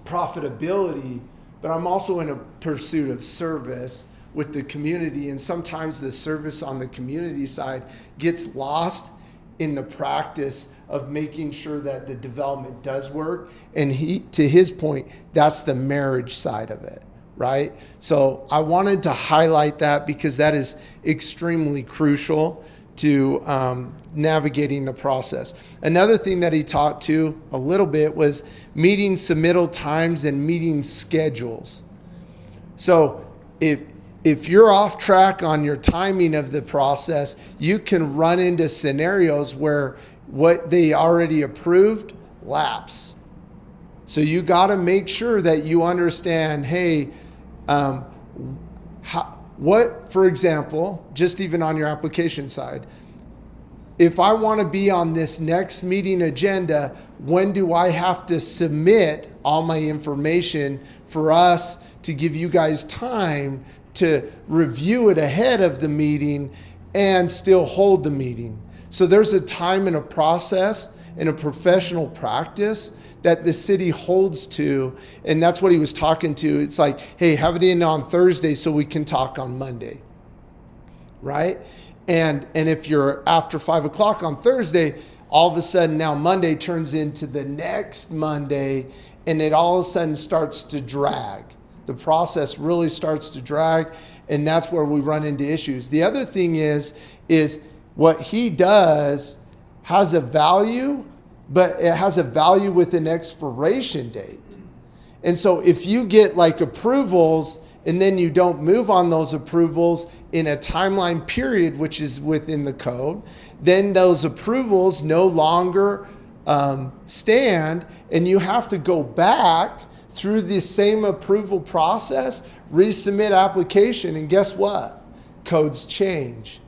profitability, but I'm also in a pursuit of service with the community. And sometimes the service on the community side gets lost in the practice of making sure that the development does work. And to his point, that's the marriage side of it, right? So I wanted to highlight that because that is extremely crucial to navigating the process. Another thing that he talked to a little bit was meeting submittal times and meeting schedules. So if you're off track on your timing of the process, you can run into scenarios where what they already approved lapse. So you got to make sure that you understand, hey, what, for example, just even on your application side, if I want to be on this next meeting agenda, when do I have to submit all my information for us to give you guys time to review it ahead of the meeting and still hold the meeting? So there's a time and a process and a professional practice that the city holds to, and that's what he was talking to. It's like, hey, have it in on Thursday so we can talk on Monday, right? And if you're after 5 o'clock on Thursday, all of a sudden now Monday turns into the next Monday, and it all of a sudden starts to drag. The process really starts to drag, and that's where we run into issues. The other thing is What he does has a value, but it has a value with an expiration date. And so if you get like approvals and then you don't move on those approvals in a timeline period, which is within the code, then those approvals no longer stand, and you have to go back through the same approval process, resubmit application, and guess what? Codes change.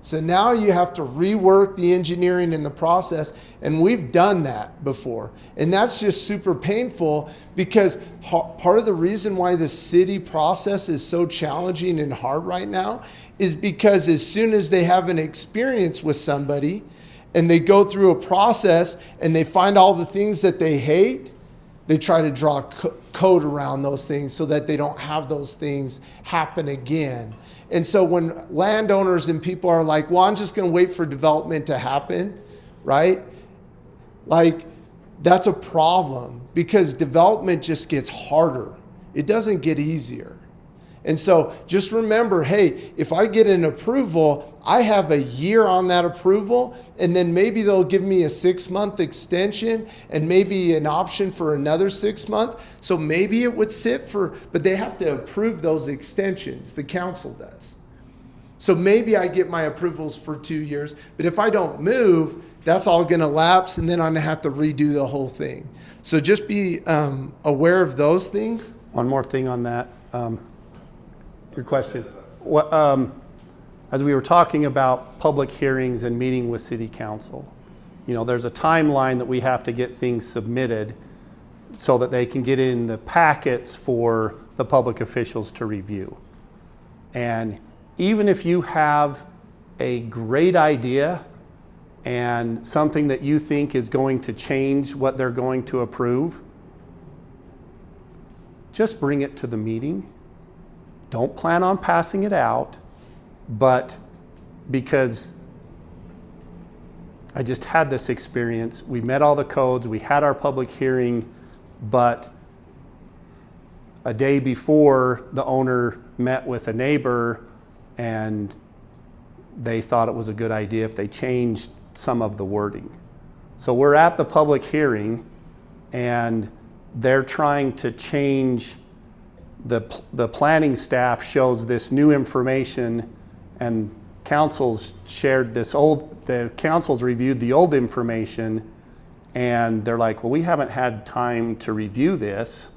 So now you have to rework the engineering in the process, and we've done that before. And that's just super painful, because part of the reason why the city process is so challenging and hard right now is because as soon as they have an experience with somebody and they go through a process and they find all the things that they hate, they try to draw code around those things so that they don't have those things happen again. And so when landowners and people are like, well, I'm just going to wait for development to happen, right? Like, that's a problem, because development just gets harder. It doesn't get easier. And so just remember, hey, if I get an approval, I have a year on that approval, and then maybe they'll give me a 6-month extension and maybe an option for another 6 months. So maybe it would sit but they have to approve those extensions. The council does. So maybe I get my approvals for 2 years, but if I don't move, that's all going to lapse, and then I'm going to have to redo the whole thing. So just be aware of those things. One more thing on that. Your question. As we were talking about public hearings and meeting with city council, there's a timeline that we have to get things submitted so that they can get in the packets for the public officials to review. And even if you have a great idea and something that you think is going to change what they're going to approve, just bring it to the meeting. Don't plan on passing it out, but because I just had this experience, we met all the codes, we had our public hearing, but a day before, the owner met with a neighbor and they thought it was a good idea if they changed some of the wording. So we're at the public hearing and they're trying to change. The planning staff shows this new information, and council's shared the council's reviewed the old information, and they're like, well, we haven't had time to review this.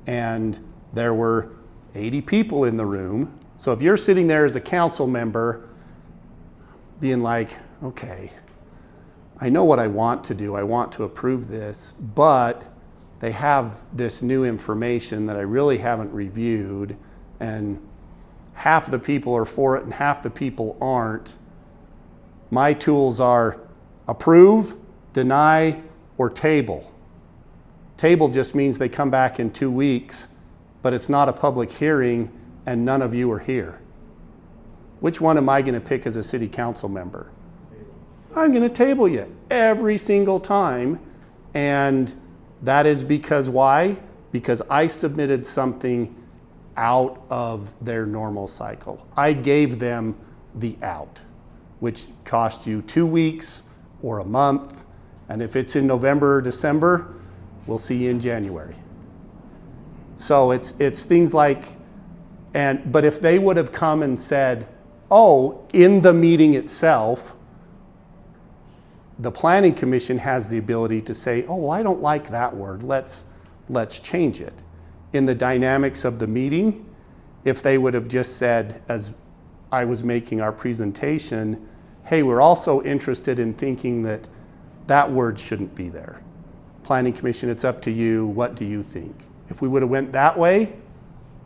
And there were 80 people in the room. So if you're sitting there as a council member being like, okay, I know what I want to do. I want to approve this, but they have this new information that I really haven't reviewed, and half the people are for it and half the people aren't. My tools are approve, deny, or table. Table just means they come back in 2 weeks, but it's not a public hearing and none of you are here. Which one am I going to pick as a city council member? I'm going to table you every single time. And that is because why? Because I submitted something out of their normal cycle. I gave them the out, which cost you 2 weeks or a month. And if it's in November or December, we'll see you in January. So it's things like, but if they would have come and said, oh, in the meeting itself, the planning commission has the ability to say, oh, well, I don't like that word. Let's change it. In the dynamics of the meeting, if they would have just said, as I was making our presentation, hey, we're also interested in thinking that that word shouldn't be there. Planning commission, it's up to you. What do you think? If we would have went that way,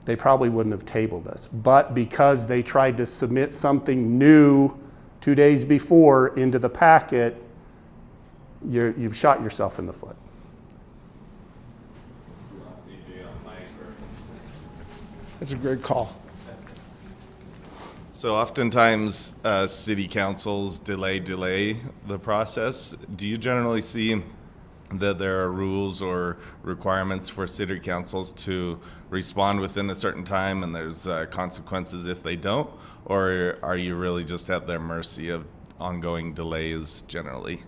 they probably wouldn't have tabled us. But because they tried to submit something new 2 days before into the packet, you've shot yourself in the foot. That's a great call. So oftentimes city councils delay the process. Do you generally see that there are rules or requirements for city councils to respond within a certain time and there's consequences if they don't? Or are you really just at their mercy of ongoing delays generally?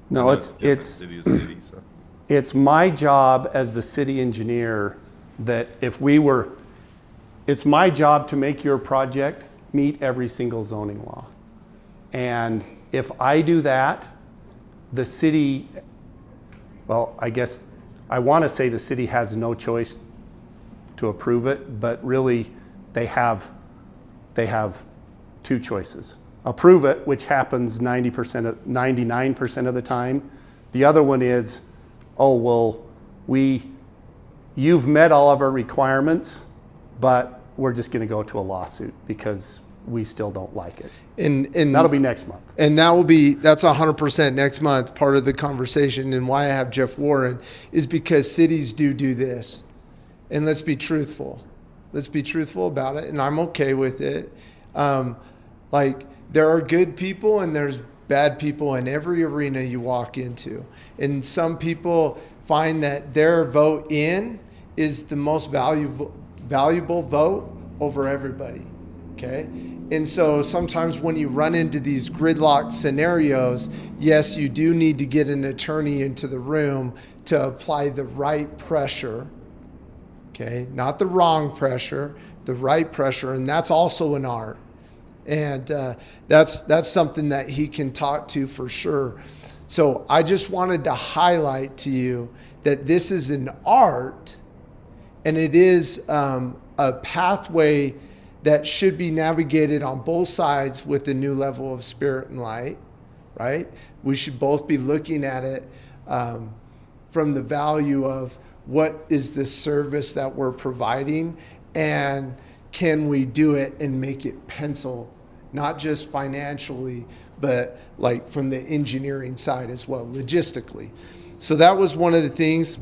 No, I know it's different city to city, so. it's my job as the city engineer that it's my job to make your project meet every single zoning law. And if I do that, the city, well, I guess I want to say the city has no choice to approve it, but really they have two choices. Approve it, which happens 99% of the time. The other one is, oh, well, you've met all of our requirements, but we're just going to go to a lawsuit because we still don't like it. And That'll be next month. And that's 100% next month. Part of the conversation and why I have Jeff Warren is because cities do this. And let's be truthful. Let's be truthful about it. And I'm okay with it. Like there are good people and there's bad people in every arena you walk into. And some people find that their vote in is the most valuable vote over everybody. Okay. And so sometimes when you run into these gridlock scenarios, yes, you do need to get an attorney into the room to apply the right pressure. Okay. Not the wrong pressure, the right pressure. And that's also an art. And that's something that he can talk to for sure. So I just wanted to highlight to you that this is an art and it is a pathway that should be navigated on both sides with a new level of spirit and light, right? We should both be looking at it from the value of what is the service that we're providing and can we do it and make it pencil, not just financially, but like from the engineering side as well, logistically. So that was one of the things.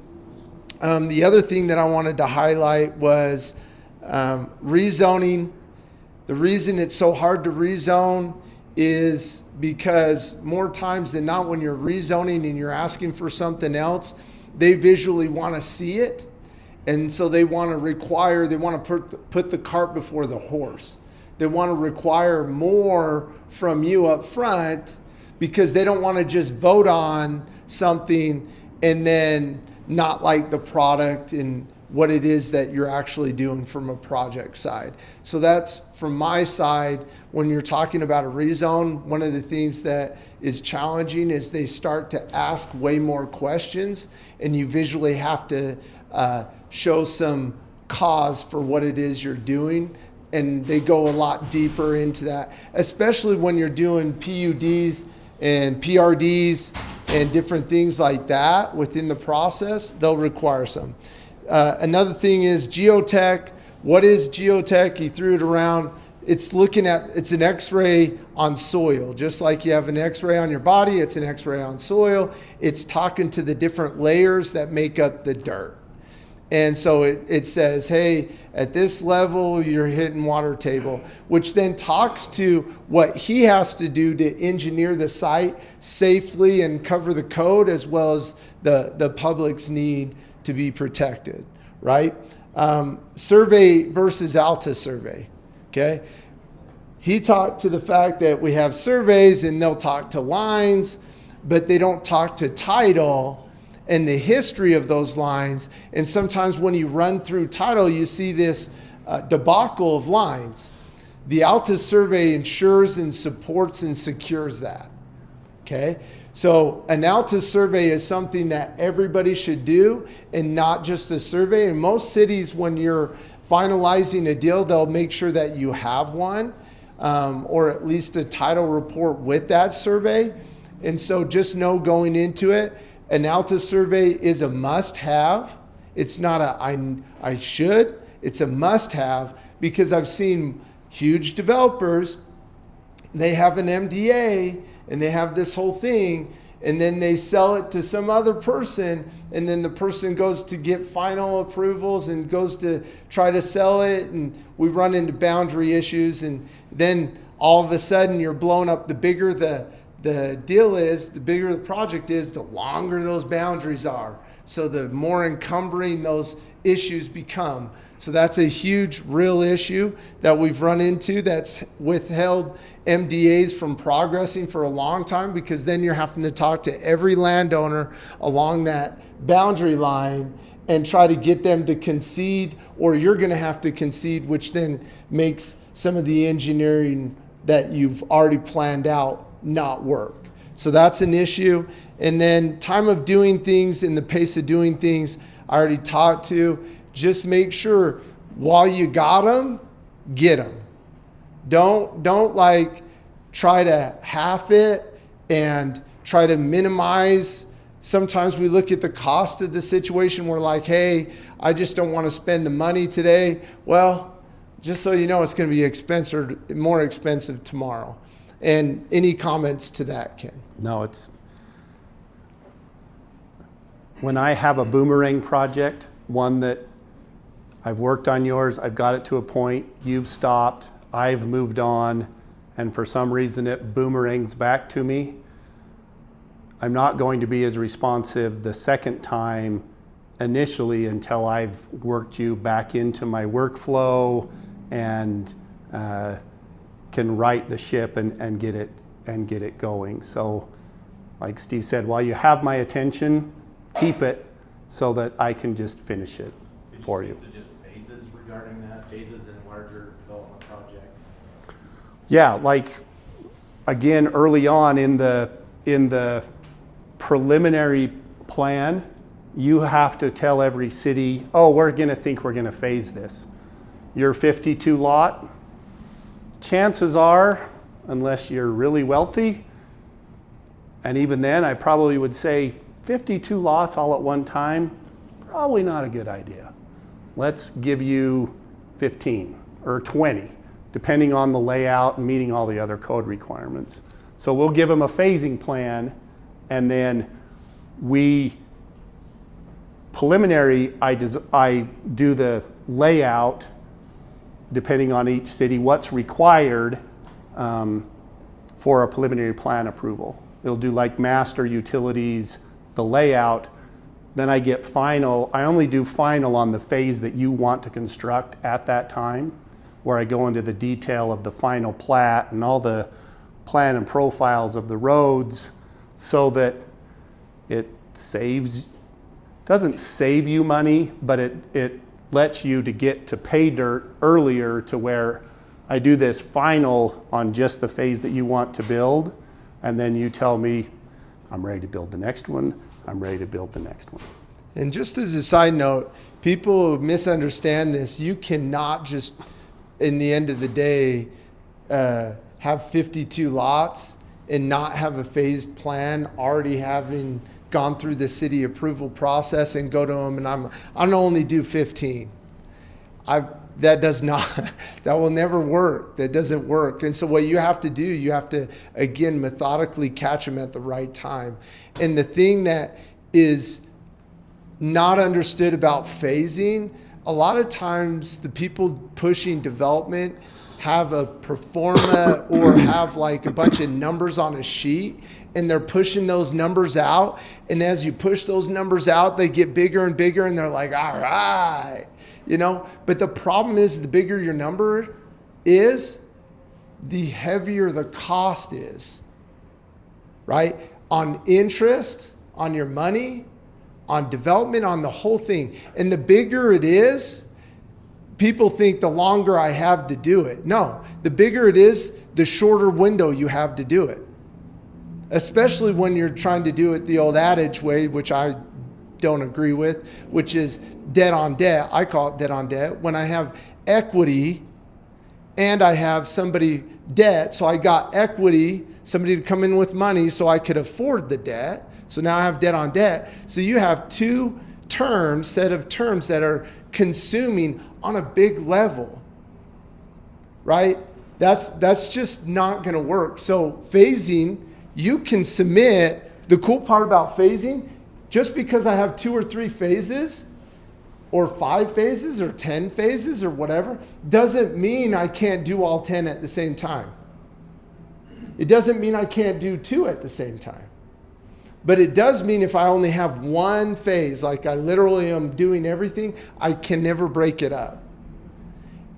The other thing that I wanted to highlight was rezoning. The reason it's so hard to rezone is because more times than not, when you're rezoning and you're asking for something else, they visually want to see it. And so they want to put the cart before the horse. They want to require more from you up front because they don't want to just vote on something and then not like the product and what it is that you're actually doing from a project side. So that's from my side. When you're talking about a rezone, one of the things that is challenging is they start to ask way more questions and you visually have to show some cause for what it is you're doing. And they go a lot deeper into that, especially when you're doing PUDs and PRDs and different things like that within the process. They'll require some. Another thing is geotech. What is geotech? He threw it around. It's an X-ray on soil. Just like you have an X-ray on your body, it's an X-ray on soil. It's talking to the different layers that make up the dirt. And so it says, hey, at this level, you're hitting water table, which then talks to what he has to do to engineer the site safely and cover the code as well as the public's need to be protected, right? Survey versus Alta survey, okay? He talked to the fact that we have surveys and they'll talk to lines, but they don't talk to title and the history of those lines. And sometimes when you run through title, you see this debacle of lines. The Alta survey ensures and supports and secures that, okay? So an Alta survey is something that everybody should do and not just a survey. In most cities, when you're finalizing a deal, they'll make sure that you have one or at least a title report with that survey. And so just know going into it, an Alta survey is a must-have. It's not I should. It's a must-have because I've seen huge developers, they have an MDA and they have this whole thing and then they sell it to some other person and then the person goes to get final approvals and goes to try to sell it and we run into boundary issues and then all of a sudden you're blown up. The bigger the deal is, the bigger the project is, the longer those boundaries are. So the more encumbering those issues become. So that's a huge, real issue that we've run into that's withheld MDAs from progressing for a long time, because then you're having to talk to every landowner along that boundary line and try to get them to concede, or you're going to have to concede, which then makes some of the engineering that you've already planned out not work. So that's an issue. And then time of doing things and the pace of doing things, I already talked to. Just make sure while you got them, get them. Don't like try to half it and try to minimize. Sometimes we look at the cost of the situation. We're like, hey, I just don't want to spend the money today. Well, just so you know, it's going to be more expensive tomorrow. And any comments to that, Ken? No, it's when I have a boomerang project, one that I've worked on yours, I've got it to a point, you've stopped, I've moved on, and for some reason it boomerangs back to me, I'm not going to be as responsive the second time initially until I've worked you back into my workflow and can right the ship and get it going. So like Steve said, while you have my attention, keep it so that I can just finish it for you. To just phases regarding that, phases in larger development projects? Yeah, like again, early on in the preliminary plan, you have to tell every city, oh, we're going to phase this. Your 52 lot, chances are, unless you're really wealthy, and even then I probably would say 52 lots all at one time, probably not a good idea. Let's give you 15 or 20, depending on the layout and meeting all the other code requirements. So we'll give them a phasing plan, and then I do the layout depending on each city, what's required for a preliminary plan approval. It'll do like master, utilities, the layout. Then I get final. I only do final on the phase that you want to construct at that time, where I go into the detail of the final plat and all the plan and profiles of the roads, so that it doesn't save you money, but it lets you to get to pay dirt earlier, to where I do this final on just the phase that you want to build, and then you tell me, I'm ready to build the next one, I'm ready to build the next one. And just as a side note, people misunderstand this. You cannot just, in the end of the day, have 52 lots and not have a phased plan, already having gone through the city approval process, and go to them and I'm only do 15. That will never work. That doesn't work. And so what you have to do, you have to, again, methodically catch them at the right time. And the thing that is not understood about phasing, a lot of times the people pushing development have a pro forma or have like a bunch of numbers on a sheet, and they're pushing those numbers out. And as you push those numbers out, they get bigger and bigger, and they're like, all right, But the problem is, the bigger your number is, the heavier the cost is, right? On interest, on your money, on development, on the whole thing. And the bigger it is, people think the longer I have to do it. No, the bigger it is, the shorter window you have to do it. Especially when you're trying to do it the old adage way, which I don't agree with, which is debt on debt. I call it debt on debt. When I have equity and I have somebody debt, so I got equity, somebody to come in with money so I could afford the debt. So now I have debt on debt. So you have two set of terms that are consuming on a big level, right? That's just not going to work. So phasing, you can submit. The cool part about phasing, just because I have 2 or 3 phases or 5 phases or 10 phases or whatever, doesn't mean I can't do all 10 at the same time. It doesn't mean I can't do 2 at the same time. But it does mean if I only have one phase, like I literally am doing everything, I can never break it up.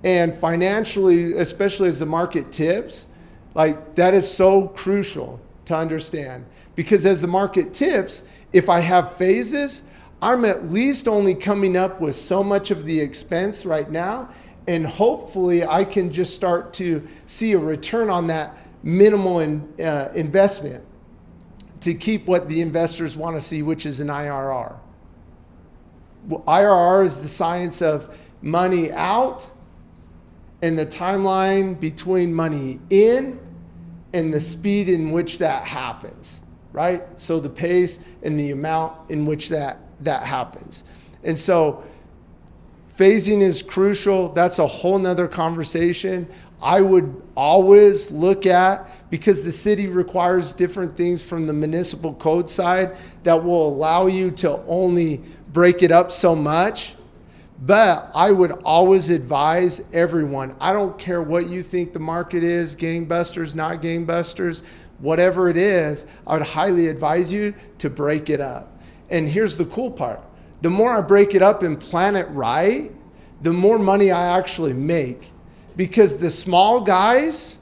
And financially, especially as the market tips, like that is so crucial to understand. Because as the market tips, if I have phases, I'm at least only coming up with so much of the expense right now. And hopefully I can just start to see a return on that minimal investment to keep what the investors want to see, which is an IRR. Well, IRR is the science of money out and the timeline between money in and the speed in which that happens, right? So the pace and the amount in which that happens. And so phasing is crucial. That's a whole nother conversation. I would always look at, because the city requires different things from the municipal code side that will allow you to only break it up so much. But I would always advise everyone, I don't care what you think the market is, gangbusters, not gangbusters, whatever it is, I would highly advise you to break it up. And here's the cool part. The more I break it up and plan it right, the more money I actually make. Because the small guys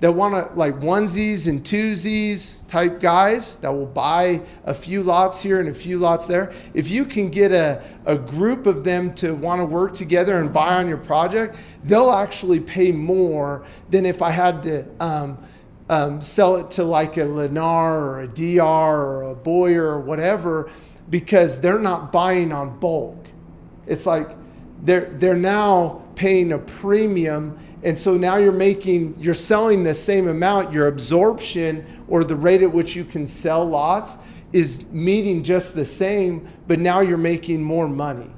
that want to, like onesies and twosies type guys that will buy a few lots here and a few lots there, if you can get a group of them to want to work together and buy on your project, they'll actually pay more than if I had to sell it to like a Lennar or a DR or a Boyer or whatever, because they're not buying on bulk. It's like they're now paying a premium, and so now you're selling the same amount. Your absorption, or the rate at which you can sell lots, is meeting just the same, but now you're making more money.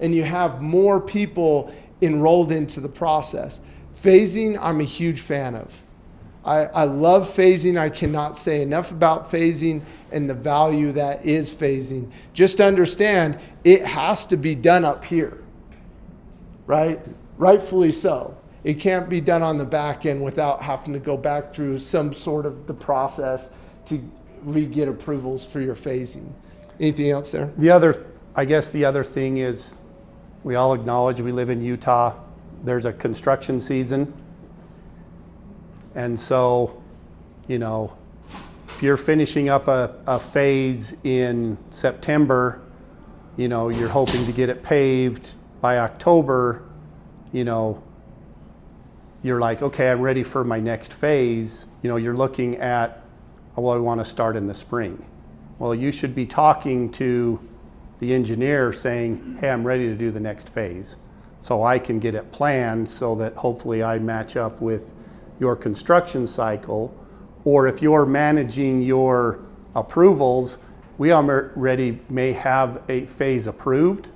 And you have more people enrolled into the process. Phasing, I'm a huge fan of. I love phasing. I cannot say enough about phasing and the value that is phasing. Just understand, it has to be done up here, right? Rightfully so. It can't be done on the back end without having to go back through some sort of the process to re-get approvals for your phasing. Anything else there? I guess the other thing is, we all acknowledge we live in Utah. There's a construction season. And so, if you're finishing up a phase in September, you're hoping to get it paved by October, you're like, okay, I'm ready for my next phase. You're looking at, well, I want to start in the spring. Well, you should be talking to the engineer saying, hey, I'm ready to do the next phase. So I can get it planned so that hopefully I match up with your construction cycle. Or if you're managing your approvals, we already may have a phase approved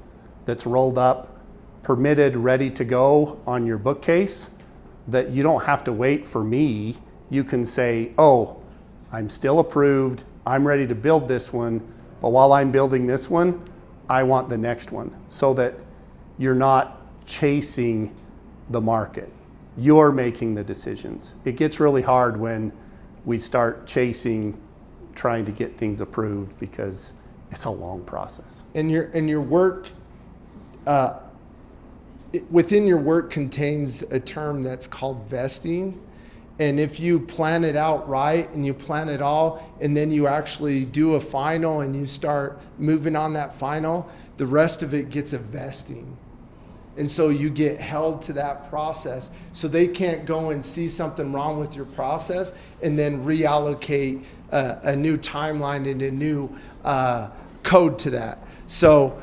that's rolled up, permitted, ready to go on your bookcase, that you don't have to wait for me. You can say, oh, I'm still approved, I'm ready to build this one, but while I'm building this one, I want the next one, so that you're not chasing the market. You're making the decisions. It gets really hard when we start chasing, trying to get things approved, because it's a long process. And your work, within your work contains a term that's called vesting. And if you plan it out right and you plan it all, and then you actually do a final and you start moving on that final, the rest of it gets a vesting. And so you get held to that process. So they can't go and see something wrong with your process and then reallocate a new timeline and a new code to that. So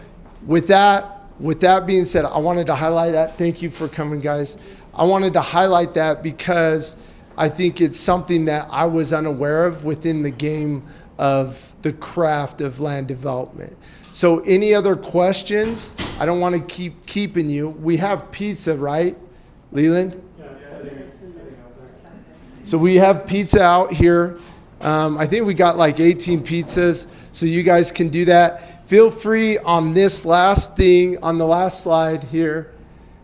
with that being said, I wanted to highlight that. Thank you for coming, guys. I wanted to highlight that because I think it's something that I was unaware of within the game of the craft of land development. So any other questions? I don't want to keep keeping you. We have pizza, right, Leland? Yeah. So we have pizza out here. I think we got like 18 pizzas, so you guys can do that. Feel free on this last thing, on the last slide here,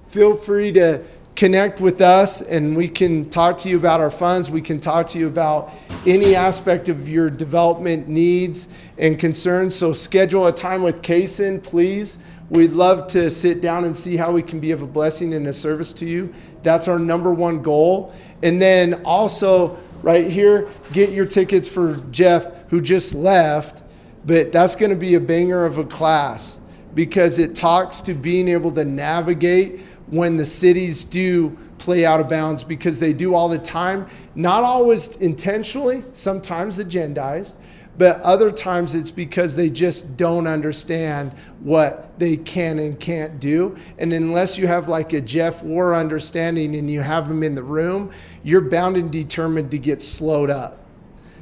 feel free to connect with us and we can talk to you about our funds. We can talk to you about any aspect of your development needs and concerns. So schedule a time with Kaysen, please. We'd love to sit down and see how we can be of a blessing and a service to you. That's our number one goal. And then also right here, get your tickets for Jeff, who just left, but that's going to be a banger of a class because it talks to being able to navigate when the cities do play out of bounds, because they do all the time, not always intentionally, sometimes agendized, but other times it's because they just don't understand what they can and can't do. And unless you have like a Jeff War understanding and you have them in the room, you're bound and determined to get slowed up.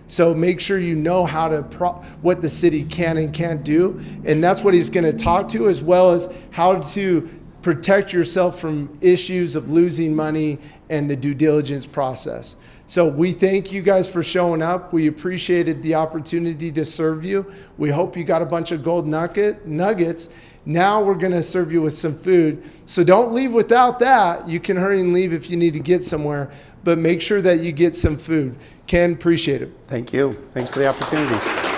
So make sure you know how to what the city can and can't do. And that's what he's going to talk to, as well as how to protect yourself from issues of losing money and the due diligence process. So we thank you guys for showing up. We appreciated the opportunity to serve you. We hope you got a bunch of gold nuggets. Now we're going to serve you with some food. So don't leave without that. You can hurry and leave if you need to get somewhere, but make sure that you get some food. Ken, appreciate it. Thank you. Thanks for the opportunity.